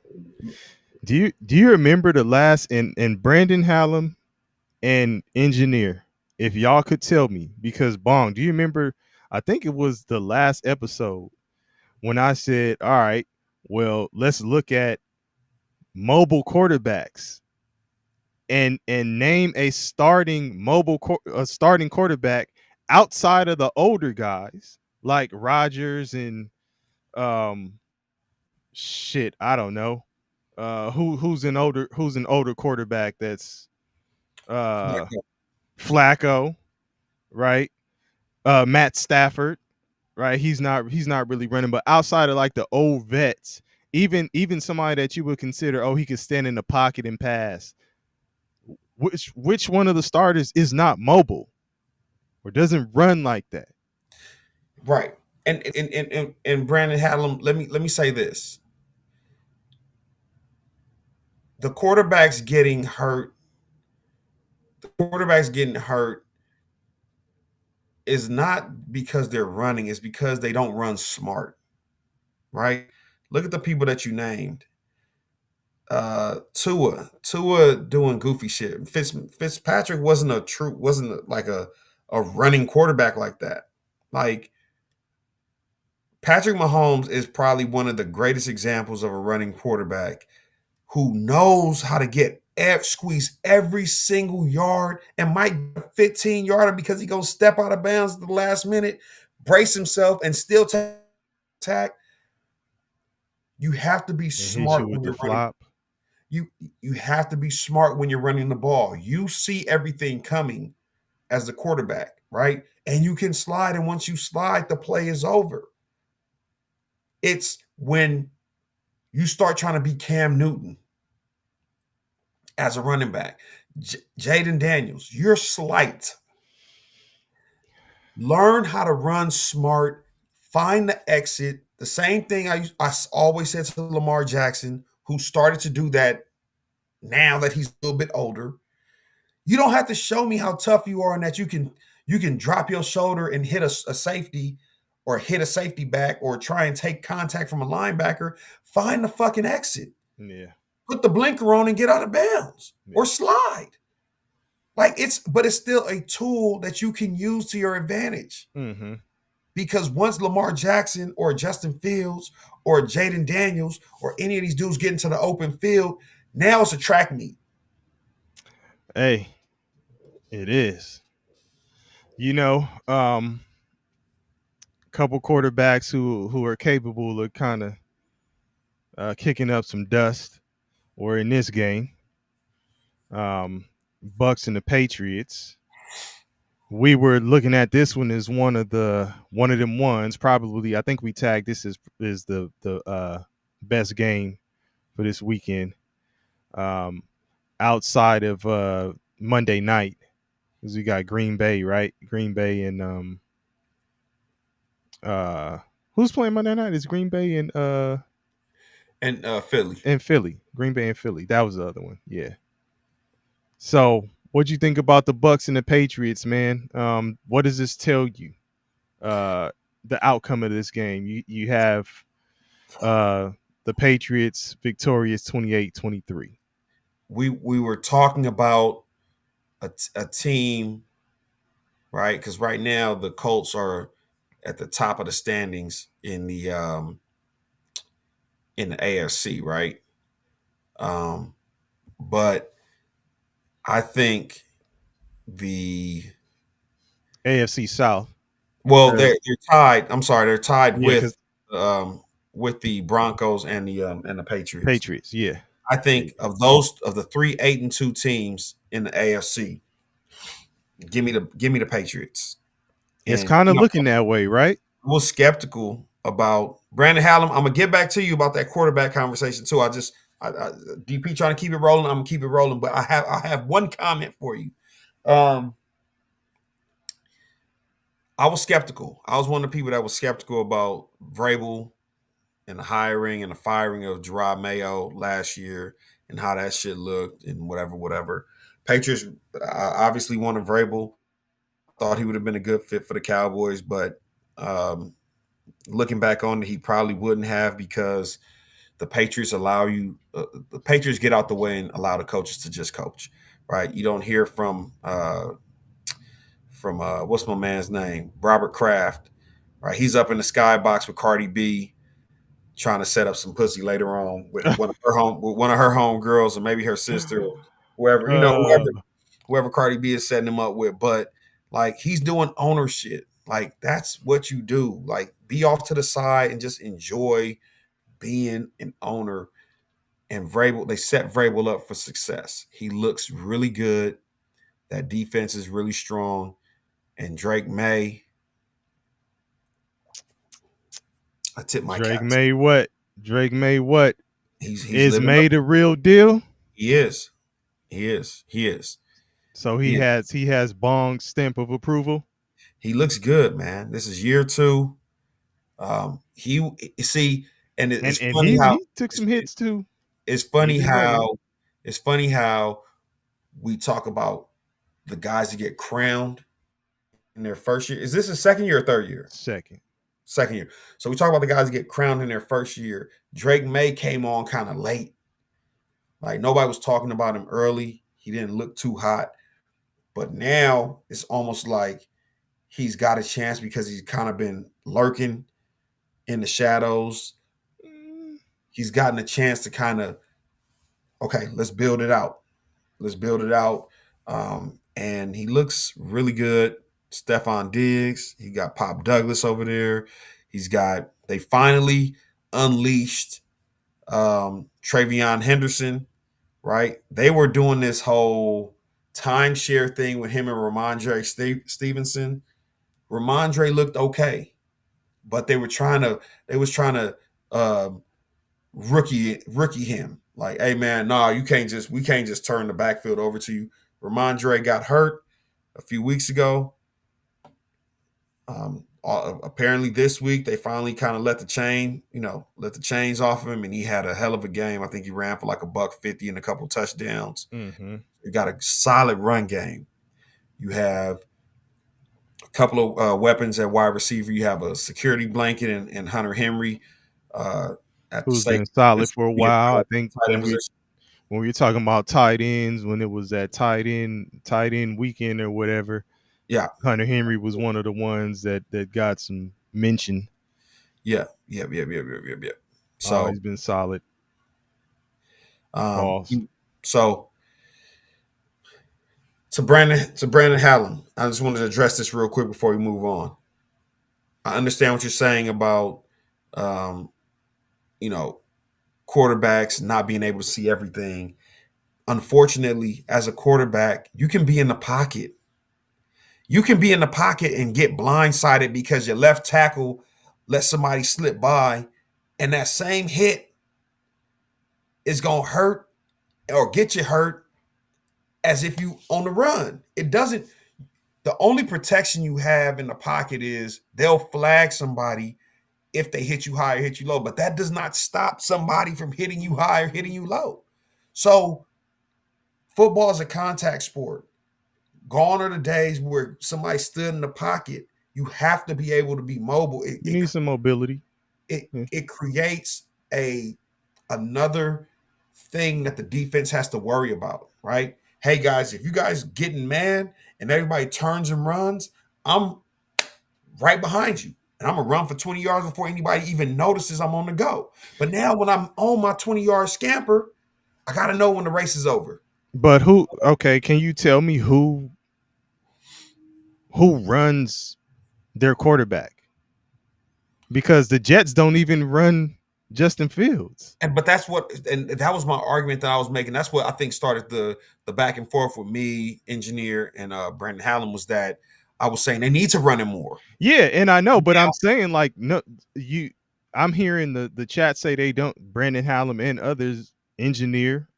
[SPEAKER 3] do you remember the last and Brandon Hallam and engineer? If y'all could tell me, because Bong, do you remember? I think it was the last episode when I said, "All right, well, let's look at mobile quarterbacks and name a starting starting quarterback outside of the older guys like Rodgers and shit, I don't know. Who's an older quarterback that's Flacco, right? Matt Stafford, right? He's not really running, but outside of like the old vets, even somebody that you would consider, oh, he could stand in the pocket and pass. Which one of the starters is not mobile or doesn't run like that?
[SPEAKER 4] Right. And Brandon Hallam, let me say this. The quarterbacks getting hurt is not because they're running, it's because they don't run smart. Right? Look at the people that you named. Tua doing goofy shit. Fitzpatrick wasn't like a running quarterback like that. Like Patrick Mahomes is probably one of the greatest examples of a running quarterback who knows how to squeeze every single yard and might 15 yarder because he gonna step out of bounds at the last minute, brace himself, and still attack. You have to be smart when you're running. You have to be smart when you're running the ball. You see everything coming as the quarterback, right? And you can slide, and once you slide, the play is over. It's when you start trying to be Cam Newton as a running back. Jaden Daniels, you're slight. Learn how to run smart, find the exit. The same thing I always said to Lamar Jackson, who started to do that now that he's a little bit older. You don't have to show me how tough you are and that you can drop your shoulder and hit a safety or hit a safety back or try and take contact from a linebacker. Find the fucking exit.
[SPEAKER 3] Yeah.
[SPEAKER 4] Put the blinker on and get out of bounds or slide. But it's still a tool that you can use to your advantage.
[SPEAKER 3] Mm-hmm.
[SPEAKER 4] Because once Lamar Jackson or Justin Fields or Jaden Daniels or any of these dudes get into the open field, now it's a track meet.
[SPEAKER 3] Hey, it is. Couple quarterbacks who are capable of kind of kicking up some dust, or in this game, Bucks and the Patriots. We were looking at this one as one of them ones. Probably, I think we tagged this as the best game for this weekend. Outside of Monday night, because we got Green Bay, right? Green Bay and who's playing Monday night? It's Green Bay and
[SPEAKER 4] Philly.
[SPEAKER 3] And Philly. Green Bay and Philly. That was the other one. Yeah. So what'd you think about the Bucks and the Patriots, man? What does this tell you? The outcome of this game. You have the Patriots victorious 28-23.
[SPEAKER 4] We were talking about a team, right? Because right now the Colts are at the top of the standings in the AFC, right? But I think the
[SPEAKER 3] AFC South.
[SPEAKER 4] they're tied. I'm sorry, they're tied
[SPEAKER 3] Yeah, because
[SPEAKER 4] with the Broncos and the Patriots.
[SPEAKER 3] Patriots. Yeah.
[SPEAKER 4] I think of the 3 8-2 teams in the AFC, give me the Patriots.
[SPEAKER 3] It's
[SPEAKER 4] And
[SPEAKER 3] kind of looking that way, right?
[SPEAKER 4] I was skeptical about Brandon Hallam. I'm gonna get back to you about that quarterback conversation too. I DP trying to keep it rolling. I'm gonna keep it rolling, but I have one comment for you. I was skeptical. I was one of the people that was skeptical about Vrabel and the hiring and the firing of Gerard Mayo last year and how that shit looked and whatever. Patriots obviously wanted Vrabel. Thought he would have been a good fit for the Cowboys, but looking back on it, he probably wouldn't have because the Patriots the Patriots get out the way and allow the coaches to just coach, right? You don't hear from what's my man's name? Robert Kraft, right? He's up in the skybox with Cardi B trying to set up some pussy later on with one of her home girls or maybe her sister or whoever, whoever Cardi B is setting him up with. But like he's doing owner shit. Like that's what you do. Like be off to the side and just enjoy being an owner. And they set Vrabel up for success. He looks really good. That defense is really strong. And Drake May, I tip my
[SPEAKER 3] Drake
[SPEAKER 4] cap.
[SPEAKER 3] May what? Drake May what?
[SPEAKER 4] He's
[SPEAKER 3] May the real deal?
[SPEAKER 4] He is.
[SPEAKER 3] So he has Bong's stamp of approval.
[SPEAKER 4] He looks good, man. This is year 2. He
[SPEAKER 3] took some hits too.
[SPEAKER 4] It's funny how we talk about the guys that get crowned in their first year. Is this his second year or third year?
[SPEAKER 3] Second
[SPEAKER 4] year. So we talk about the guys that get crowned in their first year. Drake May came on kind of late. Like nobody was talking about him early. He didn't look too hot. But now it's almost like he's got a chance because he's kind of been lurking in the shadows. He's gotten a chance to kind of, okay, let's build it out. And he looks really good. Stephon Diggs. He got Pop Douglas over there. They finally unleashed Travion Henderson, right? They were doing this whole timeshare thing with him and Ramondre Stevenson. Ramondre looked okay, but they was trying to rookie him. Like, hey man, we can't just turn the backfield over to you. Ramondre got hurt a few weeks ago. Apparently this week they finally kind of let the chains off of him, and he had a hell of a game. I think he ran for like $150 and a couple touchdowns.
[SPEAKER 3] Mm-hmm.
[SPEAKER 4] You got a solid run game. You have a couple of weapons at wide receiver. You have a security blanket and Hunter Henry.
[SPEAKER 3] Who's been solid for a while. I think when we're talking about tight ends, when it was that tight end weekend or whatever,
[SPEAKER 4] yeah,
[SPEAKER 3] Hunter Henry was one of the ones that got some mention.
[SPEAKER 4] Yeah. So
[SPEAKER 3] he's been solid.
[SPEAKER 4] So to Brandon Hallam, I just wanted to address this real quick before we move on. I understand what you're saying about quarterbacks not being able to see everything. Unfortunately, as a quarterback, you can be in the pocket. You can be in the pocket and get blindsided because your left tackle let somebody slip by, and that same hit is going to hurt or get you hurt as if you on the run. The only protection you have in the pocket is they'll flag somebody if they hit you high or hit you low, but that does not stop somebody from hitting you high or hitting you low. So football is a contact sport. Gone are the days where somebody stood in the pocket. You have to be able to be mobile.
[SPEAKER 3] You need some mobility.
[SPEAKER 4] It creates another thing that the defense has to worry about, right? Hey guys, if you guys getting mad and everybody turns and runs, I'm right behind you. And I'm going to run for 20 yards before anybody even notices I'm on the go. But now when I'm on my 20-yard scamper, I got to know when the race is over.
[SPEAKER 3] But who? Okay, can you tell me who runs their quarterback? Because the Jets don't even run Justin Fields.
[SPEAKER 4] But that's what, and that was my argument that I was making. That's what I think started the back and forth with me, engineer, and Brandon Hallam, was that I was saying they need to run him more.
[SPEAKER 3] Yeah, and I know, but I'm saying like no, I'm hearing the chat say they don't. Brandon Hallam and others, engineer,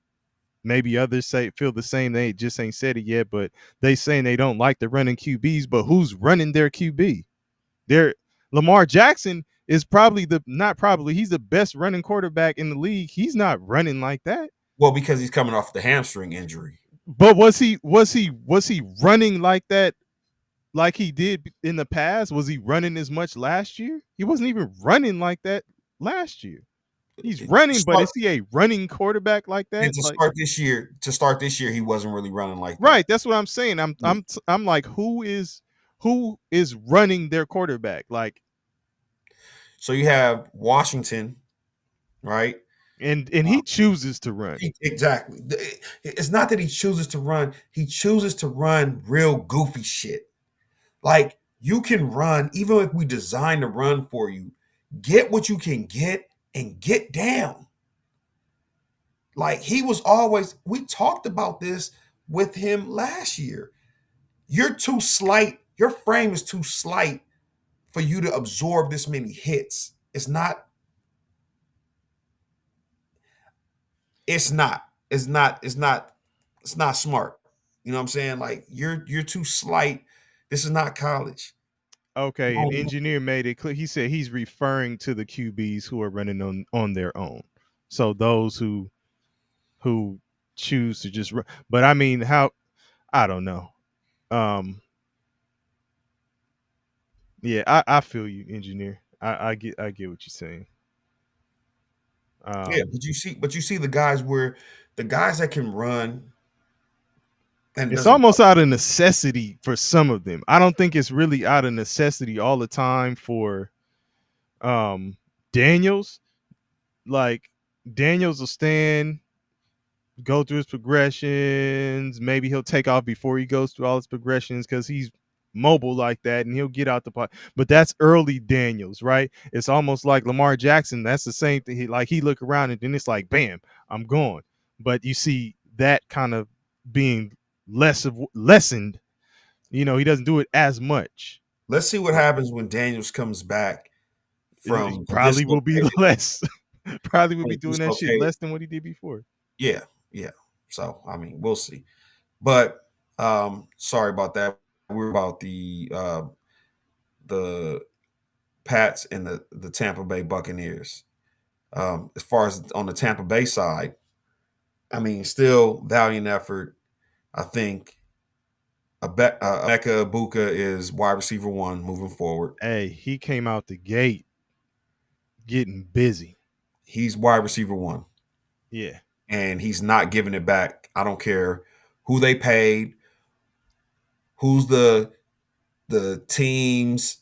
[SPEAKER 3] maybe others feel the same. They just ain't said it yet, but they saying they don't like the running QBs. But who's running their QB? Lamar Jackson is probably he's the best running quarterback in the league. He's not running like that.
[SPEAKER 4] Well, because he's coming off the hamstring injury.
[SPEAKER 3] But was he running like that, like he did in the past? Was he running as much last year? He wasn't even running like that last year. He's running, but is he a running quarterback like that?
[SPEAKER 4] And to start this year, he wasn't really running like that.
[SPEAKER 3] Right, that's what I'm saying. I'm like, who is running their quarterback? Like,
[SPEAKER 4] so you have Washington, right?
[SPEAKER 3] And he chooses to run.
[SPEAKER 4] Exactly. It's not that he chooses to run. He chooses to run real goofy shit. Like, you can run, even if we design the run for you, get what you can get and get down. Like, he was always, we talked about this with him last year. You're too slight. Your frame is too slight for you to absorb this many hits. It's not. Smart. You know what I'm saying? Like, you're too slight. This is not college.
[SPEAKER 3] Okay, an engineer made it clear. He said he's referring to the QBs who are running on their own. So those who choose to just run. But I mean, I don't know. Yeah, I feel you, engineer. I get what you're saying.
[SPEAKER 4] Yeah, but you see the guys that can run.
[SPEAKER 3] And it's almost out of necessity for some of them. I don't think it's really out of necessity all the time for Daniels. Like, Daniels will stand, go through his progressions. Maybe he'll take off before he goes through all his progressions because he's mobile like that, and he'll get out the pot. But that's early Daniels, right? It's almost like Lamar Jackson. That's the same thing. He look around and then it's like, bam, I'm gone. But you see that kind of being lessened. You know, he doesn't do it as much.
[SPEAKER 4] Let's see what happens when Daniels comes back from.
[SPEAKER 3] Probably will be less. Probably will be doing that shit less than what he did before.
[SPEAKER 4] Yeah. So I mean, we'll see. But sorry about that. We're about the Pats and the Tampa Bay Buccaneers. As far as on the Tampa Bay side, I mean, still valiant effort. I think Emeka Egbuka is wide receiver 1 moving forward.
[SPEAKER 3] Hey, he came out the gate getting busy.
[SPEAKER 4] He's wide receiver 1.
[SPEAKER 3] Yeah.
[SPEAKER 4] And he's not giving it back. I don't care who they paid, who's the team's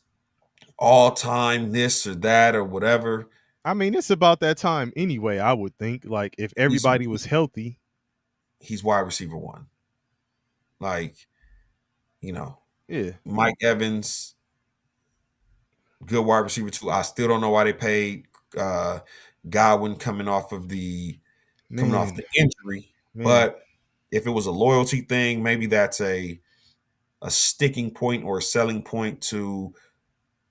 [SPEAKER 4] all-time this or that or whatever.
[SPEAKER 3] I mean, it's about that time anyway, I would think. Like, if everybody was healthy.
[SPEAKER 4] He's wide receiver 1. Like, you know.
[SPEAKER 3] Yeah.
[SPEAKER 4] Mike Evans, good wide receiver 2. I still don't know why they paid Godwin coming off the injury. Man. But if it was a loyalty thing, maybe that's a sticking point or a selling point to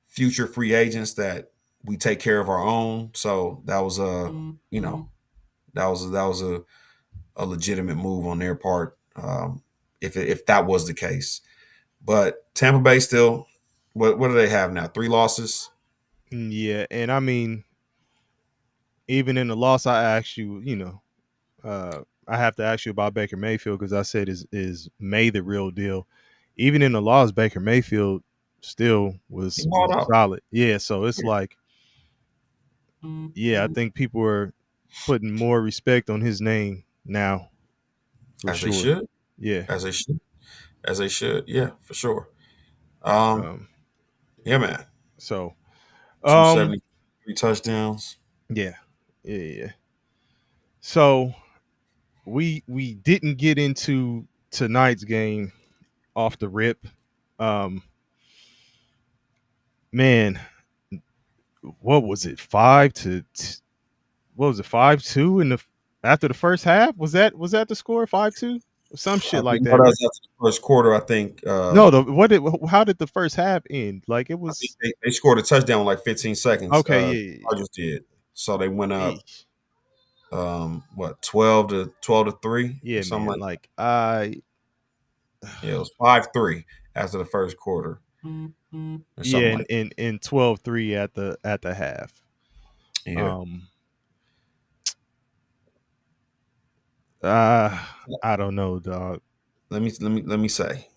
[SPEAKER 4] future free agents that we take care of our own. So that was a legitimate move on their part, if that was the case. But Tampa Bay still, what do they have now? 3 losses?
[SPEAKER 3] Yeah, and I mean, even in the loss, I asked you, I have to ask you about Baker Mayfield because I said, is May the real deal? Even in the loss, Baker Mayfield still was solid. Yeah, so it's like, yeah, I think people are putting more respect on his name now.
[SPEAKER 4] As they should.
[SPEAKER 3] Yeah.
[SPEAKER 4] As they should. Yeah, for sure. Yeah, man.
[SPEAKER 3] So
[SPEAKER 4] 273 touchdowns.
[SPEAKER 3] Yeah. So we didn't get into tonight's game off the rip. Um, man, what was it? What was it? 5-2 in the after the first half? Was that the score? 5-2? Some
[SPEAKER 4] I
[SPEAKER 3] shit
[SPEAKER 4] think
[SPEAKER 3] like
[SPEAKER 4] no,
[SPEAKER 3] that,
[SPEAKER 4] that
[SPEAKER 3] right?
[SPEAKER 4] was after the first quarter. I think.
[SPEAKER 3] No, how did the first half end? Like it
[SPEAKER 4] I think
[SPEAKER 3] was
[SPEAKER 4] they scored a touchdown in like 15 seconds.
[SPEAKER 3] okay, yeah,
[SPEAKER 4] Chargers did, so they went
[SPEAKER 3] yeah,
[SPEAKER 4] up. What 12-3 or
[SPEAKER 3] yeah,
[SPEAKER 4] something
[SPEAKER 3] man.
[SPEAKER 4] like
[SPEAKER 3] Like
[SPEAKER 4] that. Yeah, it was 5-3 after the first quarter or
[SPEAKER 3] yeah,
[SPEAKER 4] something
[SPEAKER 3] and
[SPEAKER 4] like
[SPEAKER 3] 12-3 at the half.
[SPEAKER 4] that. Yeah.
[SPEAKER 3] Um, uh, I don't know, dog.
[SPEAKER 4] Let me say,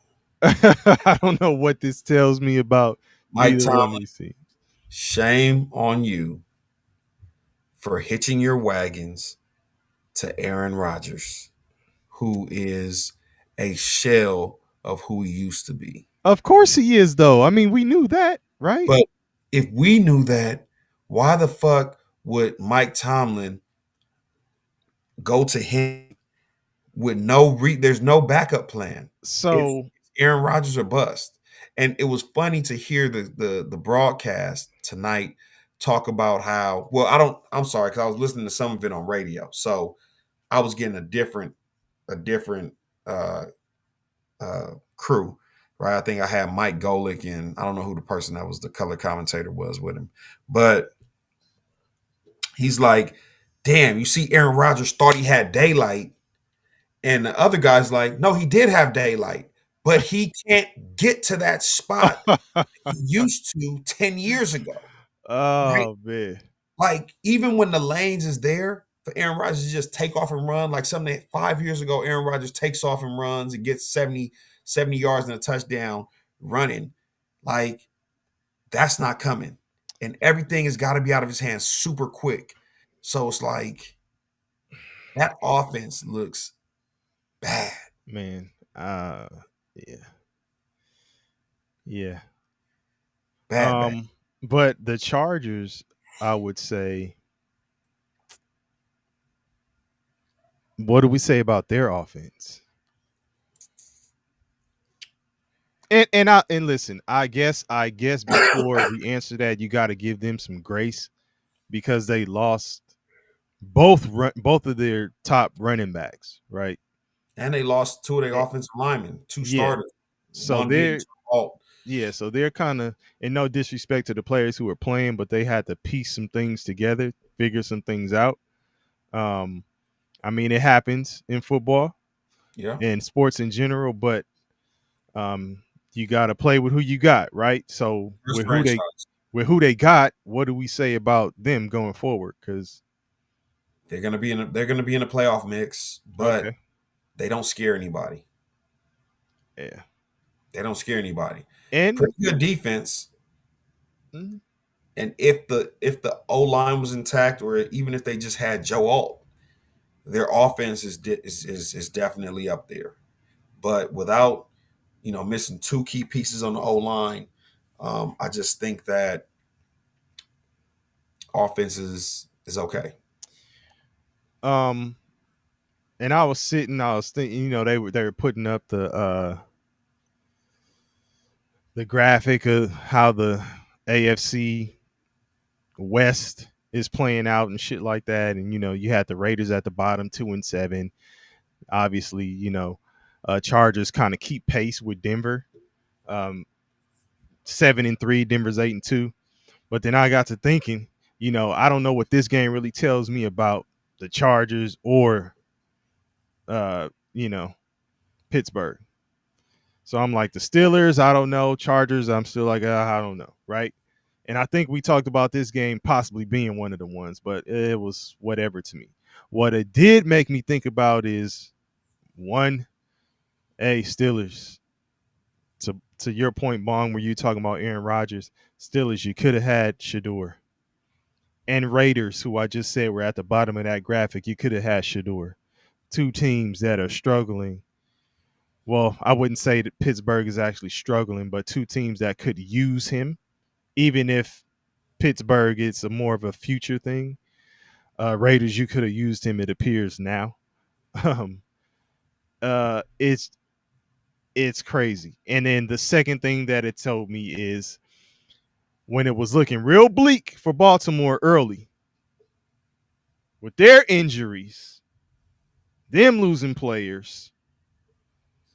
[SPEAKER 3] I don't know what this tells me about
[SPEAKER 4] Mike
[SPEAKER 3] either one
[SPEAKER 4] Tomlin,
[SPEAKER 3] of these teams.
[SPEAKER 4] shame on you for hitching your wagons to Aaron Rodgers, who is a shell of who he used to be.
[SPEAKER 3] Of course he is, though. I mean, we knew that, right?
[SPEAKER 4] But if we knew that, why the fuck would Mike Tomlin go to him with there's no backup plan? It's
[SPEAKER 3] So,
[SPEAKER 4] Aaron Rodgers or bust. And it was funny to hear the broadcast tonight talk about how I'm sorry, because I was listening to some of it on radio. So I was getting a different uh crew, right? I think I had Mike Golick and I don't know who the person that was the color commentator was with him. But he's like, damn, you see Aaron Rodgers thought he had daylight. And the other guy's like, no, he did have daylight, but he can't get to that spot he used to 10 years ago. Right?
[SPEAKER 3] oh man,
[SPEAKER 4] Like, even when the lanes is there for Aaron Rodgers to just take off and run, like something that 5 years ago, Aaron Rodgers takes off and runs and gets 70 yards and a touchdown running. Like, that's not coming. And everything has got to be out of his hands super quick. So it's like that offense looks bad.
[SPEAKER 3] man. Yeah, yeah.
[SPEAKER 4] Bad.
[SPEAKER 3] But the Chargers, I would say, what do we say about their offense? And listen, I guess before we answer that, you got to give them some grace because they lost both of their top running backs, right?
[SPEAKER 4] And they lost two of their
[SPEAKER 3] Eh,
[SPEAKER 4] offensive linemen, two
[SPEAKER 3] Yeah.
[SPEAKER 4] starters,
[SPEAKER 3] So
[SPEAKER 4] one being alt.
[SPEAKER 3] they're kind of, and no disrespect to the players who were playing, but they had to piece some things together, figure some things out. Um, I mean, it happens in football
[SPEAKER 4] Yeah.
[SPEAKER 3] and sports in general, but um, you got to play with who you got, right? So
[SPEAKER 4] First franchise.
[SPEAKER 3] with who they got, what do we say about them going forward? Because
[SPEAKER 4] They're gonna be in a playoff mix, but
[SPEAKER 3] okay,
[SPEAKER 4] they don't scare anybody.
[SPEAKER 3] yeah,
[SPEAKER 4] They don't scare anybody.
[SPEAKER 3] and
[SPEAKER 4] Pretty good defense.
[SPEAKER 3] mm,
[SPEAKER 4] And if the O line was intact, or even if they just had Joe Alt, their offense is definitely up there. But without missing two key pieces on the O line, I just think that offense is okay.
[SPEAKER 3] um, and I was thinking, they were putting up the graphic of how the AFC West is playing out and shit like that. And you had the Raiders at the bottom, 2-7. Obviously, Chargers kind of keep pace with Denver. 7-3, Denver's 8-2. But then I got to thinking, I don't know what this game really tells me about the Chargers or Pittsburgh. So I'm like the Steelers, I don't know. Chargers, I'm still like, I don't know, right? And I think we talked about this game possibly being one of the ones, but it was whatever to me. What it did make me think about is one, Steelers. To your point, Bong, where you talking about Aaron Rodgers, Steelers, you could have had Shador. And Raiders, who I just said were at the bottom of that graphic, you could have had Shador. Two teams that are struggling. Well, I wouldn't say that Pittsburgh is actually struggling, but two teams that could use him, even if Pittsburgh is more of a future thing. Raiders, you could have used him, it appears now. Um, it's crazy. And then the second thing that it told me is when it was looking real bleak for Baltimore early with their injuries, them losing players,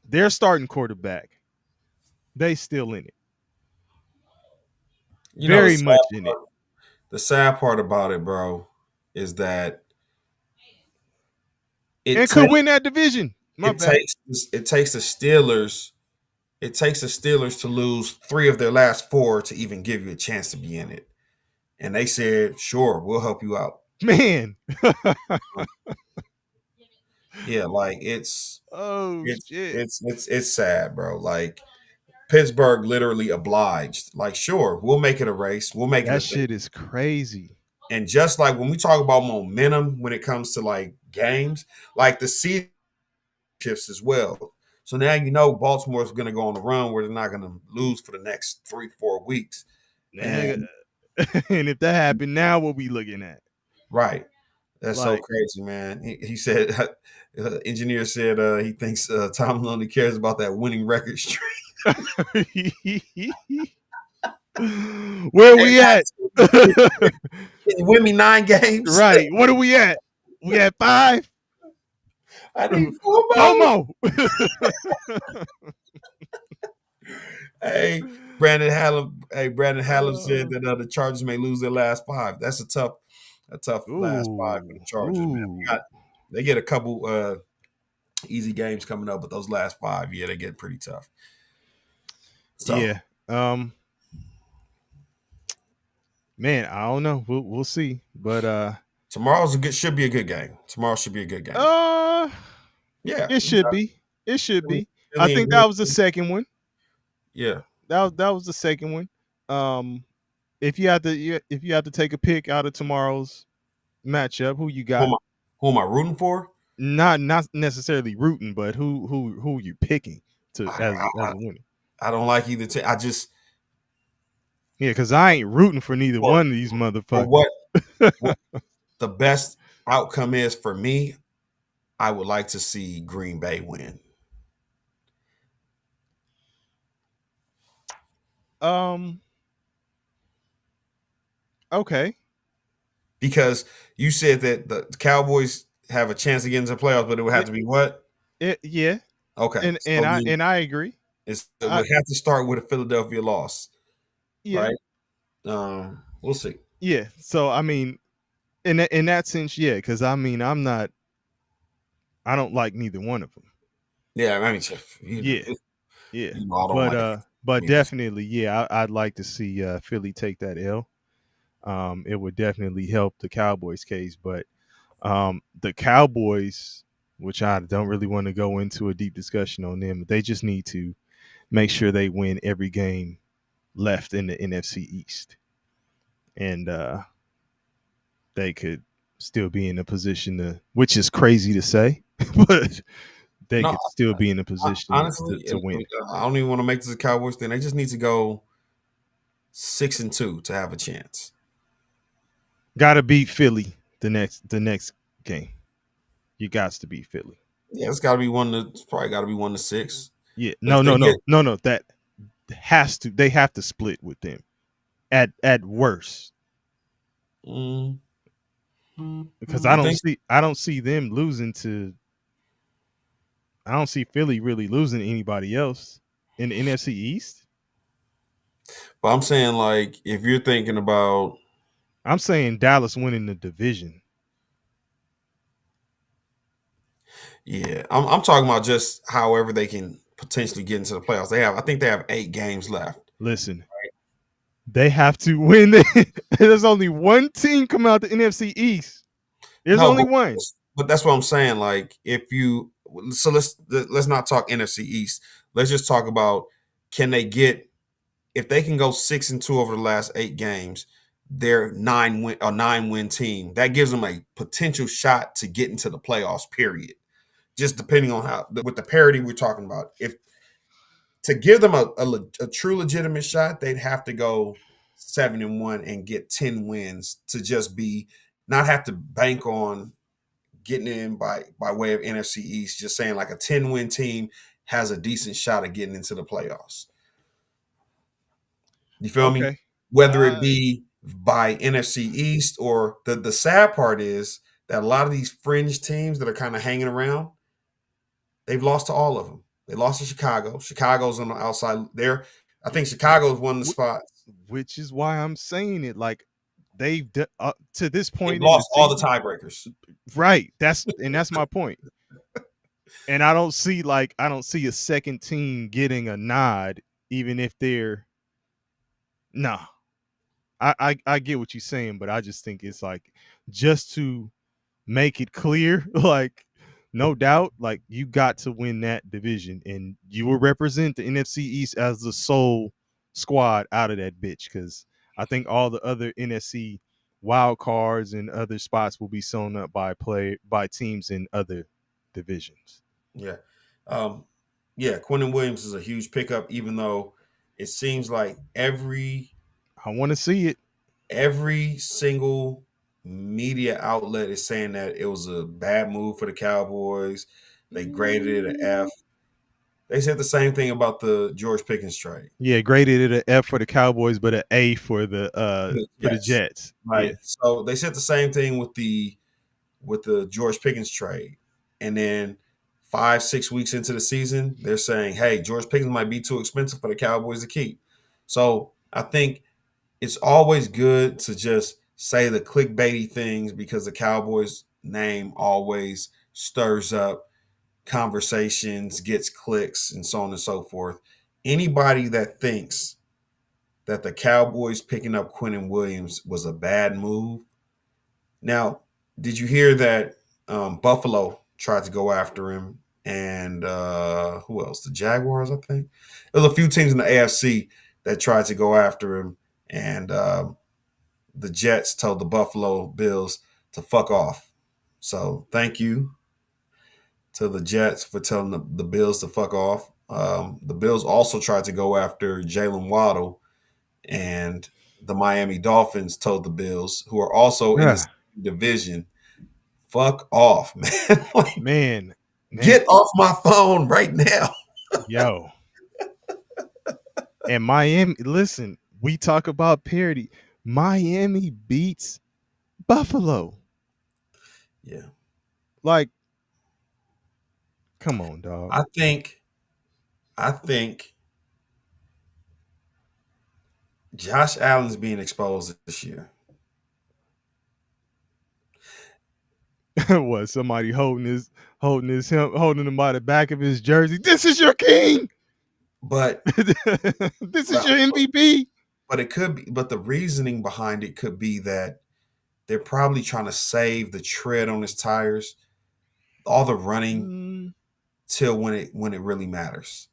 [SPEAKER 3] their starting quarterback, they still in it.
[SPEAKER 4] You know,
[SPEAKER 3] Very much in it.
[SPEAKER 4] the sad part about it, bro, is that
[SPEAKER 3] And could win that division.
[SPEAKER 4] It takes the Steelers. It takes the Steelers to lose 3 of their last 4 to even give you a chance to be in it. And they said, "Sure, we'll help you out."
[SPEAKER 3] Man.
[SPEAKER 4] Yeah, like it's
[SPEAKER 3] shit.
[SPEAKER 4] it's sad, bro. Like Pittsburgh literally obliged. Like, sure, we'll make it a race. We'll make it.
[SPEAKER 3] That shit is crazy.
[SPEAKER 4] And just like when we talk about momentum when it comes to like games, like the season shifts as well. So now you know Baltimore's going to go on the run where they're not going to lose for the next 3-4 weeks.
[SPEAKER 3] And if that happened, now what we looking at?
[SPEAKER 4] Right. That's so crazy, man. He said, engineer said he thinks Tom only cares about that winning record streak.
[SPEAKER 3] Where we at?
[SPEAKER 4] Win me 9 games.
[SPEAKER 3] Right. What are we at? We at 5?
[SPEAKER 4] I need 4
[SPEAKER 3] more.
[SPEAKER 4] Hey, Brandon Hallam said that the Chargers may lose their last 5. That's a tough last 5 for the Chargers, man. They get a couple easy games coming up, but those last 5, yeah, they get pretty tough. So,
[SPEAKER 3] yeah. Man, I don't know. We'll see. But
[SPEAKER 4] should be a good game. Tomorrow should be a good game.
[SPEAKER 3] Yeah. It should be. It should be. I think that was the second one.
[SPEAKER 4] Yeah.
[SPEAKER 3] That was the second one. If you have to take a pick out of tomorrow's matchup, who you got?
[SPEAKER 4] Who am I rooting for?
[SPEAKER 3] Not necessarily rooting, but who are you picking as a winner?
[SPEAKER 4] I don't like either team.
[SPEAKER 3] Because I ain't rooting for neither one of these motherfuckers.
[SPEAKER 4] What the best outcome is for me, I would like to see Green Bay win.
[SPEAKER 3] Okay.
[SPEAKER 4] Because you said that the Cowboys have a chance to get into the playoffs, but it would have to be what?
[SPEAKER 3] Yeah.
[SPEAKER 4] Okay.
[SPEAKER 3] And I agree.
[SPEAKER 4] It would have to start with a Philadelphia loss.
[SPEAKER 3] Yeah.
[SPEAKER 4] Right? We'll see.
[SPEAKER 3] Yeah. So I mean, in that sense, yeah, because I mean I don't like neither one of them.
[SPEAKER 4] Yeah, I mean,
[SPEAKER 3] yeah. But definitely, yeah, I'd like to see Philly take that L. It would definitely help the Cowboys' case, but the Cowboys, which I don't really want to go into a deep discussion on them, but they just need to make sure they win every game left in the NFC East, and they could still be in a position to, which is crazy to say, but they could still be in a position to win.
[SPEAKER 4] I don't even want to make this a Cowboys thing. They just need to go 6-2 to have a chance.
[SPEAKER 3] Got to beat Philly the next game. You got to beat Philly.
[SPEAKER 4] Yeah, it's got to be probably got to be 1-6.
[SPEAKER 3] Yeah, no. That has to. They have to split with them at worst. Because I don't see them losing to. I don't see Philly really losing to anybody else in the NFC East.
[SPEAKER 4] But I'm saying, like, if you're thinking about,
[SPEAKER 3] I'm saying Dallas winning the division.
[SPEAKER 4] Yeah, I'm talking about just however they can potentially get into the playoffs. I think they have 8 games left.
[SPEAKER 3] Listen, they have to win. There's only one team coming out the NFC East. There's only one.
[SPEAKER 4] But that's what I'm saying. Like, let's not talk NFC East. Let's just talk about if they can go 6-2 over the last 8 games, they're 9-win team. That gives them a potential shot to get into the playoffs, period. Just depending on with the parity we're talking about. If to give them a true legitimate shot, they'd have to go 7-1 and get 10 wins to just not have to bank on getting in by way of NFC East, just saying like a 10-win team has a decent shot at getting into the playoffs. You feel me?
[SPEAKER 3] Okay.
[SPEAKER 4] Whether it be by NFC East or the sad part is that a lot of these fringe teams that are kind of hanging around, they've lost to all of them. They lost to Chicago. Chicago's on the outside there. I think Chicago's won the spots.
[SPEAKER 3] Which is why I'm saying it. Like they've to this point
[SPEAKER 4] They've lost all the
[SPEAKER 3] season,
[SPEAKER 4] tiebreakers.
[SPEAKER 3] right? That's my point. And I don't see a second team getting a nod, even if they're nah. I get what you're saying, but I just think it's like just to make it clear, like no doubt, like you got to win that division, and you will represent the NFC East as the sole squad out of that bitch. Because I think all the other NFC wild cards and other spots will be sewn up by teams in other divisions.
[SPEAKER 4] Yeah. Quinnen Williams is a huge pickup, even though it seems like
[SPEAKER 3] I want to see it.
[SPEAKER 4] Every single media outlet is saying that it was a bad move for the Cowboys. They graded it an F. They said the same thing about the George Pickens trade.
[SPEAKER 3] Yeah, graded it an F for the Cowboys, but an A for the Jets.
[SPEAKER 4] Right.
[SPEAKER 3] Yeah.
[SPEAKER 4] So they said the same thing with the George Pickens trade. And then 5-6 weeks into the season, they're saying, hey, George Pickens might be too expensive for the Cowboys to keep. So I think it's always good to just say the clickbaity things because the Cowboys name always stirs up conversations, gets clicks, and so on and so forth. Anybody that thinks that the Cowboys picking up Quinnen Williams was a bad move. Now, did you hear that Buffalo tried to go after him? And who else? The Jaguars, I think. There was a few teams in the AFC that tried to go after him. And the Jets told the Buffalo Bills to fuck off. So thank you to the Jets for telling the Bills to fuck off. The Bills also tried to go after Jalen Waddle, and the Miami Dolphins told the Bills, who are also in the same division, fuck off, man. Like,
[SPEAKER 3] man.
[SPEAKER 4] Get off my phone right now.
[SPEAKER 3] Yo. And Miami, listen, we talk about parity. Miami beats Buffalo.
[SPEAKER 4] Yeah.
[SPEAKER 3] Like, come on, dog.
[SPEAKER 4] I think Josh Allen's being exposed this year.
[SPEAKER 3] What, somebody holding him by the back of his jersey? This is your king.
[SPEAKER 4] But
[SPEAKER 3] this is your MVP.
[SPEAKER 4] But it could be, but the reasoning behind it could be that they're probably trying to save the tread on his tires, all the running till when it really matters.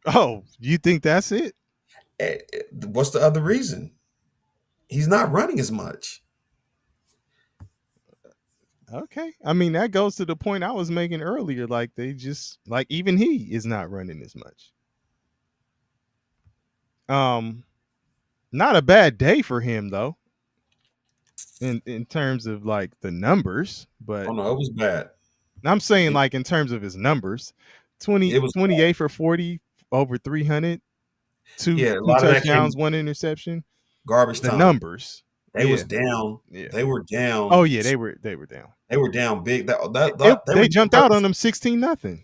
[SPEAKER 3] Oh, you think that's it?
[SPEAKER 4] What's the other reason? He's not running as much.
[SPEAKER 3] Okay. I mean, that goes to the point I was making earlier. Like, they just, like, even he is not running as much. Not a bad day for him, though, in terms of, like, the numbers. But
[SPEAKER 4] oh, no, it was bad.
[SPEAKER 3] I'm saying, like, in terms of his numbers, 28
[SPEAKER 4] bad.
[SPEAKER 3] for 40, over 300, two touchdowns, one interception.
[SPEAKER 4] Garbage time.
[SPEAKER 3] The numbers.
[SPEAKER 4] They was down. Yeah. They were down.
[SPEAKER 3] Oh yeah, they were down.
[SPEAKER 4] They were down big.
[SPEAKER 3] They jumped out on them 16-0.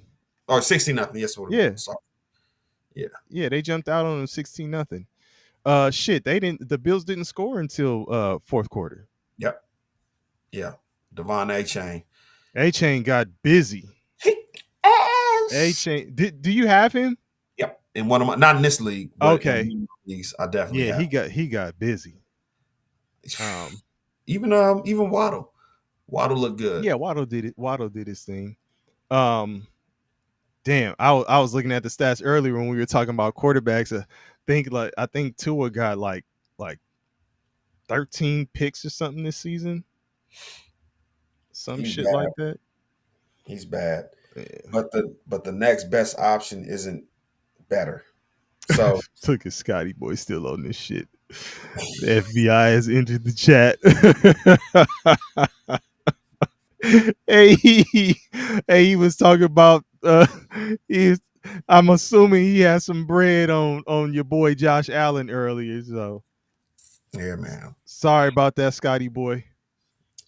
[SPEAKER 4] Or 16-0. Yes, what it was. Sorry. Yeah.
[SPEAKER 3] Yeah, they jumped out on them 16-0. Shit, the Bills didn't score until fourth quarter.
[SPEAKER 4] Yep. Yeah. Devon Achane.
[SPEAKER 3] Achane got busy. Achane. Do you have him?
[SPEAKER 4] Yep. In one of my, not in this league, but
[SPEAKER 3] okay.
[SPEAKER 4] In leagues, I definitely have.
[SPEAKER 3] he got busy.
[SPEAKER 4] Even Waddle. Waddle looked good.
[SPEAKER 3] Yeah, Waddle did it. Waddle did his thing. Damn, I was looking at the stats earlier when we were talking about quarterbacks. I think Tua got like 13 picks or something this season. He's shit bad. Like that.
[SPEAKER 4] He's bad. Yeah. But the next best option isn't better. So
[SPEAKER 3] look at Scotty Boy still on this shit. The FBI has entered the chat. hey, he was talking about he's I'm assuming he had some bread on your boy Josh Allen earlier. So
[SPEAKER 4] Yeah, man.
[SPEAKER 3] sorry about that, Scotty boy.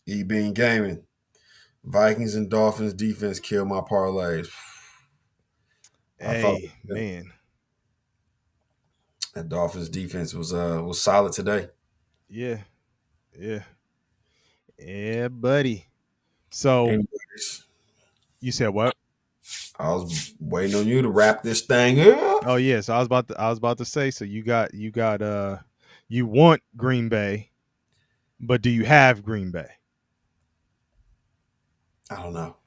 [SPEAKER 4] E being gaming. Vikings and Dolphins defense killed my parlays. I thought
[SPEAKER 3] Hey, man.
[SPEAKER 4] that Dolphins defense was solid today.
[SPEAKER 3] Yeah. Yeah. Yeah, buddy. So
[SPEAKER 4] Anyways,
[SPEAKER 3] you said what?
[SPEAKER 4] I was waiting on you to wrap this thing up.
[SPEAKER 3] Oh yeah, so I was about to say, so you got you want Green Bay, but do you have Green Bay?
[SPEAKER 4] I don't know.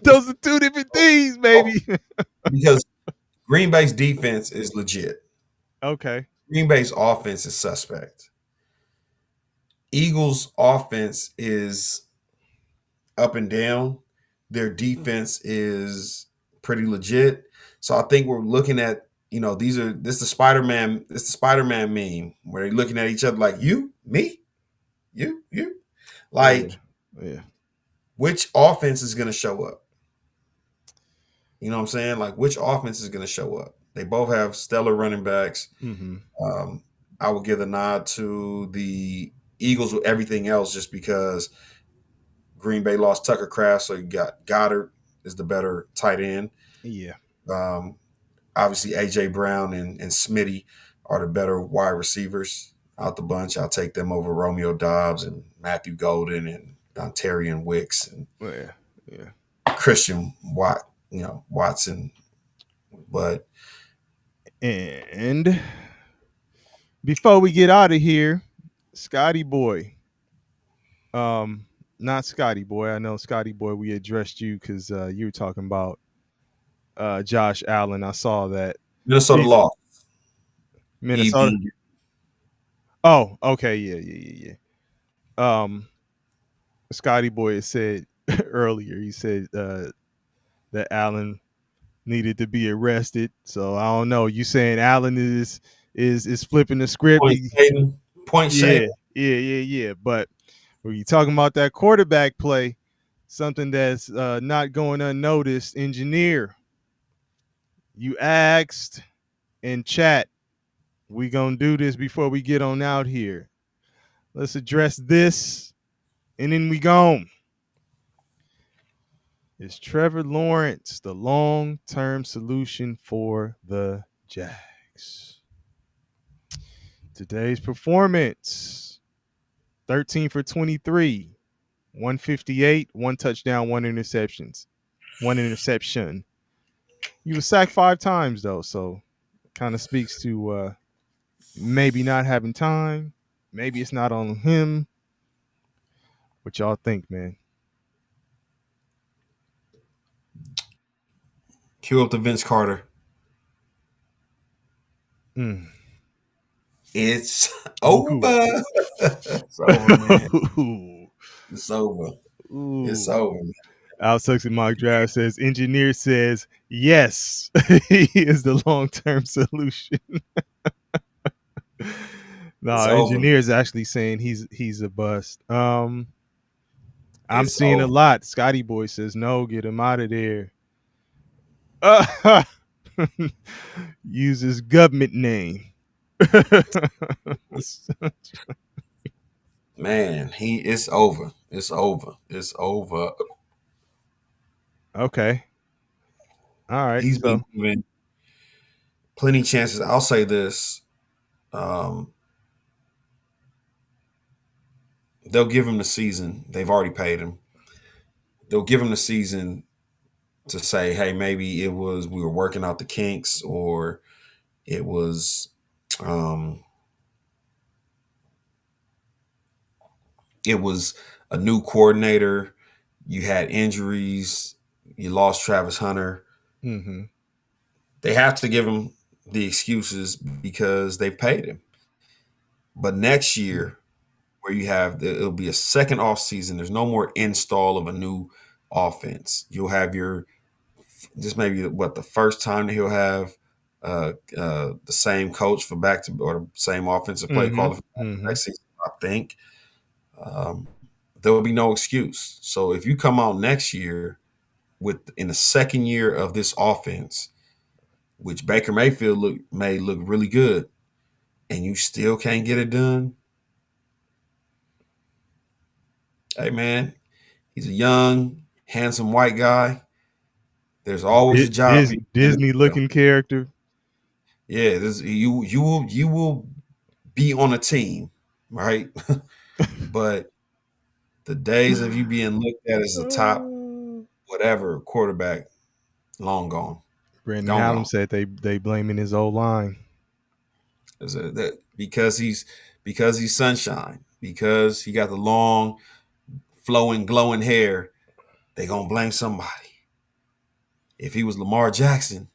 [SPEAKER 3] Those are two different things, baby.
[SPEAKER 4] Because Green Bay's defense is legit.
[SPEAKER 3] Okay.
[SPEAKER 4] Green Bay's offense is suspect. Eagles' offense is up and down. Their defense is pretty legit. So I think we're looking at, this is the Spider-Man meme where they're looking at each other like, you, me, you. Like,
[SPEAKER 3] Yeah.
[SPEAKER 4] which offense is going to show up? You know what I'm saying? Like, which offense is going to show up? They both have stellar running backs.
[SPEAKER 3] Mm-hmm.
[SPEAKER 4] I will give the nod to the Eagles with everything else just because Green Bay lost Tucker Kraft, so you got Goddard is the better tight end.
[SPEAKER 3] Yeah.
[SPEAKER 4] Obviously, A.J. Brown and Smitty are the better wide receivers out the bunch. I'll take them over Romeo Dobbs and Matthew Golden and Dontarian Wicks and
[SPEAKER 3] Yeah.
[SPEAKER 4] Christian Watson. But
[SPEAKER 3] And before we get out of here, Scotty boy. Not Scotty boy. I know Scotty boy. We addressed you because you were talking about Josh Allen. I saw that
[SPEAKER 4] Minnesota lost.
[SPEAKER 3] Minnesota.
[SPEAKER 4] EB.
[SPEAKER 3] Oh, okay, yeah. Scotty boy said earlier. He said that Allen needed to be arrested. So I don't know. You saying Allen is flipping the script?
[SPEAKER 4] Point Shading.
[SPEAKER 3] Yeah. But when you talking about that quarterback play, something that's not going unnoticed, engineer. You asked in chat, we gonna do this before we get on out here. Let's address this, and then we gone. Is Trevor Lawrence the long-term solution for the Jags? Today's performance, 13 for 23, 158, one touchdown, one interception. He was sacked 5 times, though, so kind of speaks to maybe not having time. Maybe it's not on him. What y'all think, man?
[SPEAKER 4] Cue up the Vince Carter. It's over. It's over, man. It's over. It's over, man.
[SPEAKER 3] Alex Mock Draft says, engineer says, yes, he is the long-term solution. Engineer is actually saying he's a bust. I'm seeing a lot. Scotty Boy says, no, get him out of there. Use his government name.
[SPEAKER 4] Man, it's over. It's over. It's over.
[SPEAKER 3] Okay. All right.
[SPEAKER 4] He's been given plenty of chances. I'll say this. They'll give him the season. They've already paid him. They'll give him the season to say, hey, maybe it was we were working out the kinks, or it was a new coordinator. You had injuries. You lost Travis Hunter.
[SPEAKER 3] Mm-hmm.
[SPEAKER 4] They have to give him the excuses because they paid him. But next year, where you have it'll be a second off season. There's no more install of a new offense. You'll have this may be the first time that he'll have the same coach for or the same offensive play caller for next season. I think there will be no excuse. So if you come out next year in the second year of this offense, which Baker Mayfield may look really good, and you still can't get it done, hey man, he's a young, handsome white guy. There's always a job for you.
[SPEAKER 3] Disney looking character.
[SPEAKER 4] Yeah, you will be on a team, right? But the days of you being looked at as a top whatever quarterback, long gone.
[SPEAKER 3] Brandon
[SPEAKER 4] Gone,
[SPEAKER 3] Allen said they blaming his old line.
[SPEAKER 4] Because he's sunshine, because he got the long, flowing, glowing hair, they gonna blame somebody. If he was Lamar Jackson,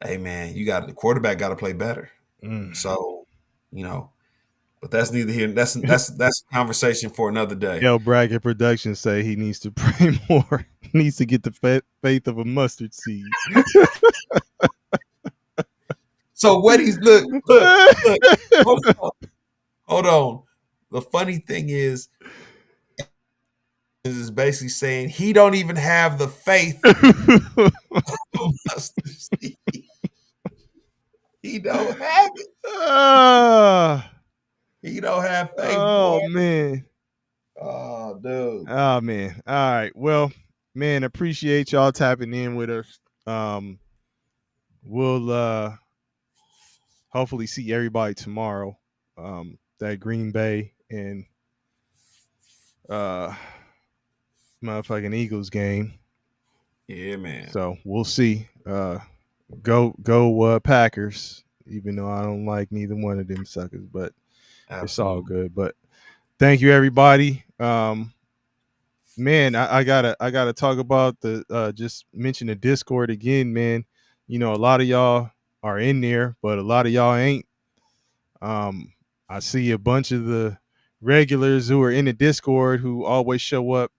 [SPEAKER 4] hey man, the quarterback got to play better. So, but that's neither here. That's a conversation for another day.
[SPEAKER 3] L Bracket Productions say he needs to pray more. He needs to get the faith of a mustard seed.
[SPEAKER 4] So what he's look. Hold on. The funny thing is basically saying he don't even have the faith of a mustard seed. He don't have it. He don't have faith.
[SPEAKER 3] Oh,
[SPEAKER 4] boy.
[SPEAKER 3] man.
[SPEAKER 4] Oh, dude.
[SPEAKER 3] Oh, man. All right. Well, man, appreciate y'all tapping in with us. We'll hopefully see everybody tomorrow. That Green Bay and motherfucking Eagles game.
[SPEAKER 4] Yeah, man.
[SPEAKER 3] So we'll see. Go Packers, even though I don't like neither one of them suckers, but
[SPEAKER 4] Absolutely.
[SPEAKER 3] It's all good. But thank you, everybody. Man, I gotta talk about just mention the Discord again, man. A lot of y'all are in there, but a lot of y'all ain't. I see a bunch of the regulars who are in the Discord who always show up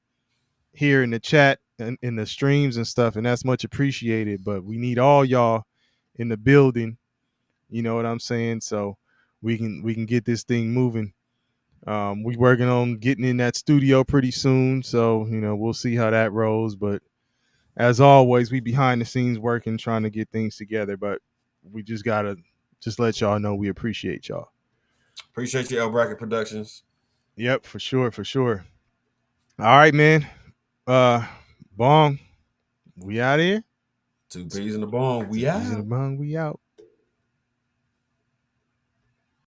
[SPEAKER 3] here in the chat and in the streams and stuff, and that's much appreciated. But we need all y'all in the building. You know what I'm saying? So we can get this thing moving. We working on getting in that studio pretty soon, so we'll see how that rolls. But as always, we behind the scenes working, trying to get things together. But we just gotta let y'all know we appreciate y'all.
[SPEAKER 4] Appreciate you, L Bracket Productions.
[SPEAKER 3] Yep, for sure. All right, man. Bong, we out here.
[SPEAKER 4] 2 P's in the bong. We out.
[SPEAKER 3] 2 P's in the bong. We out.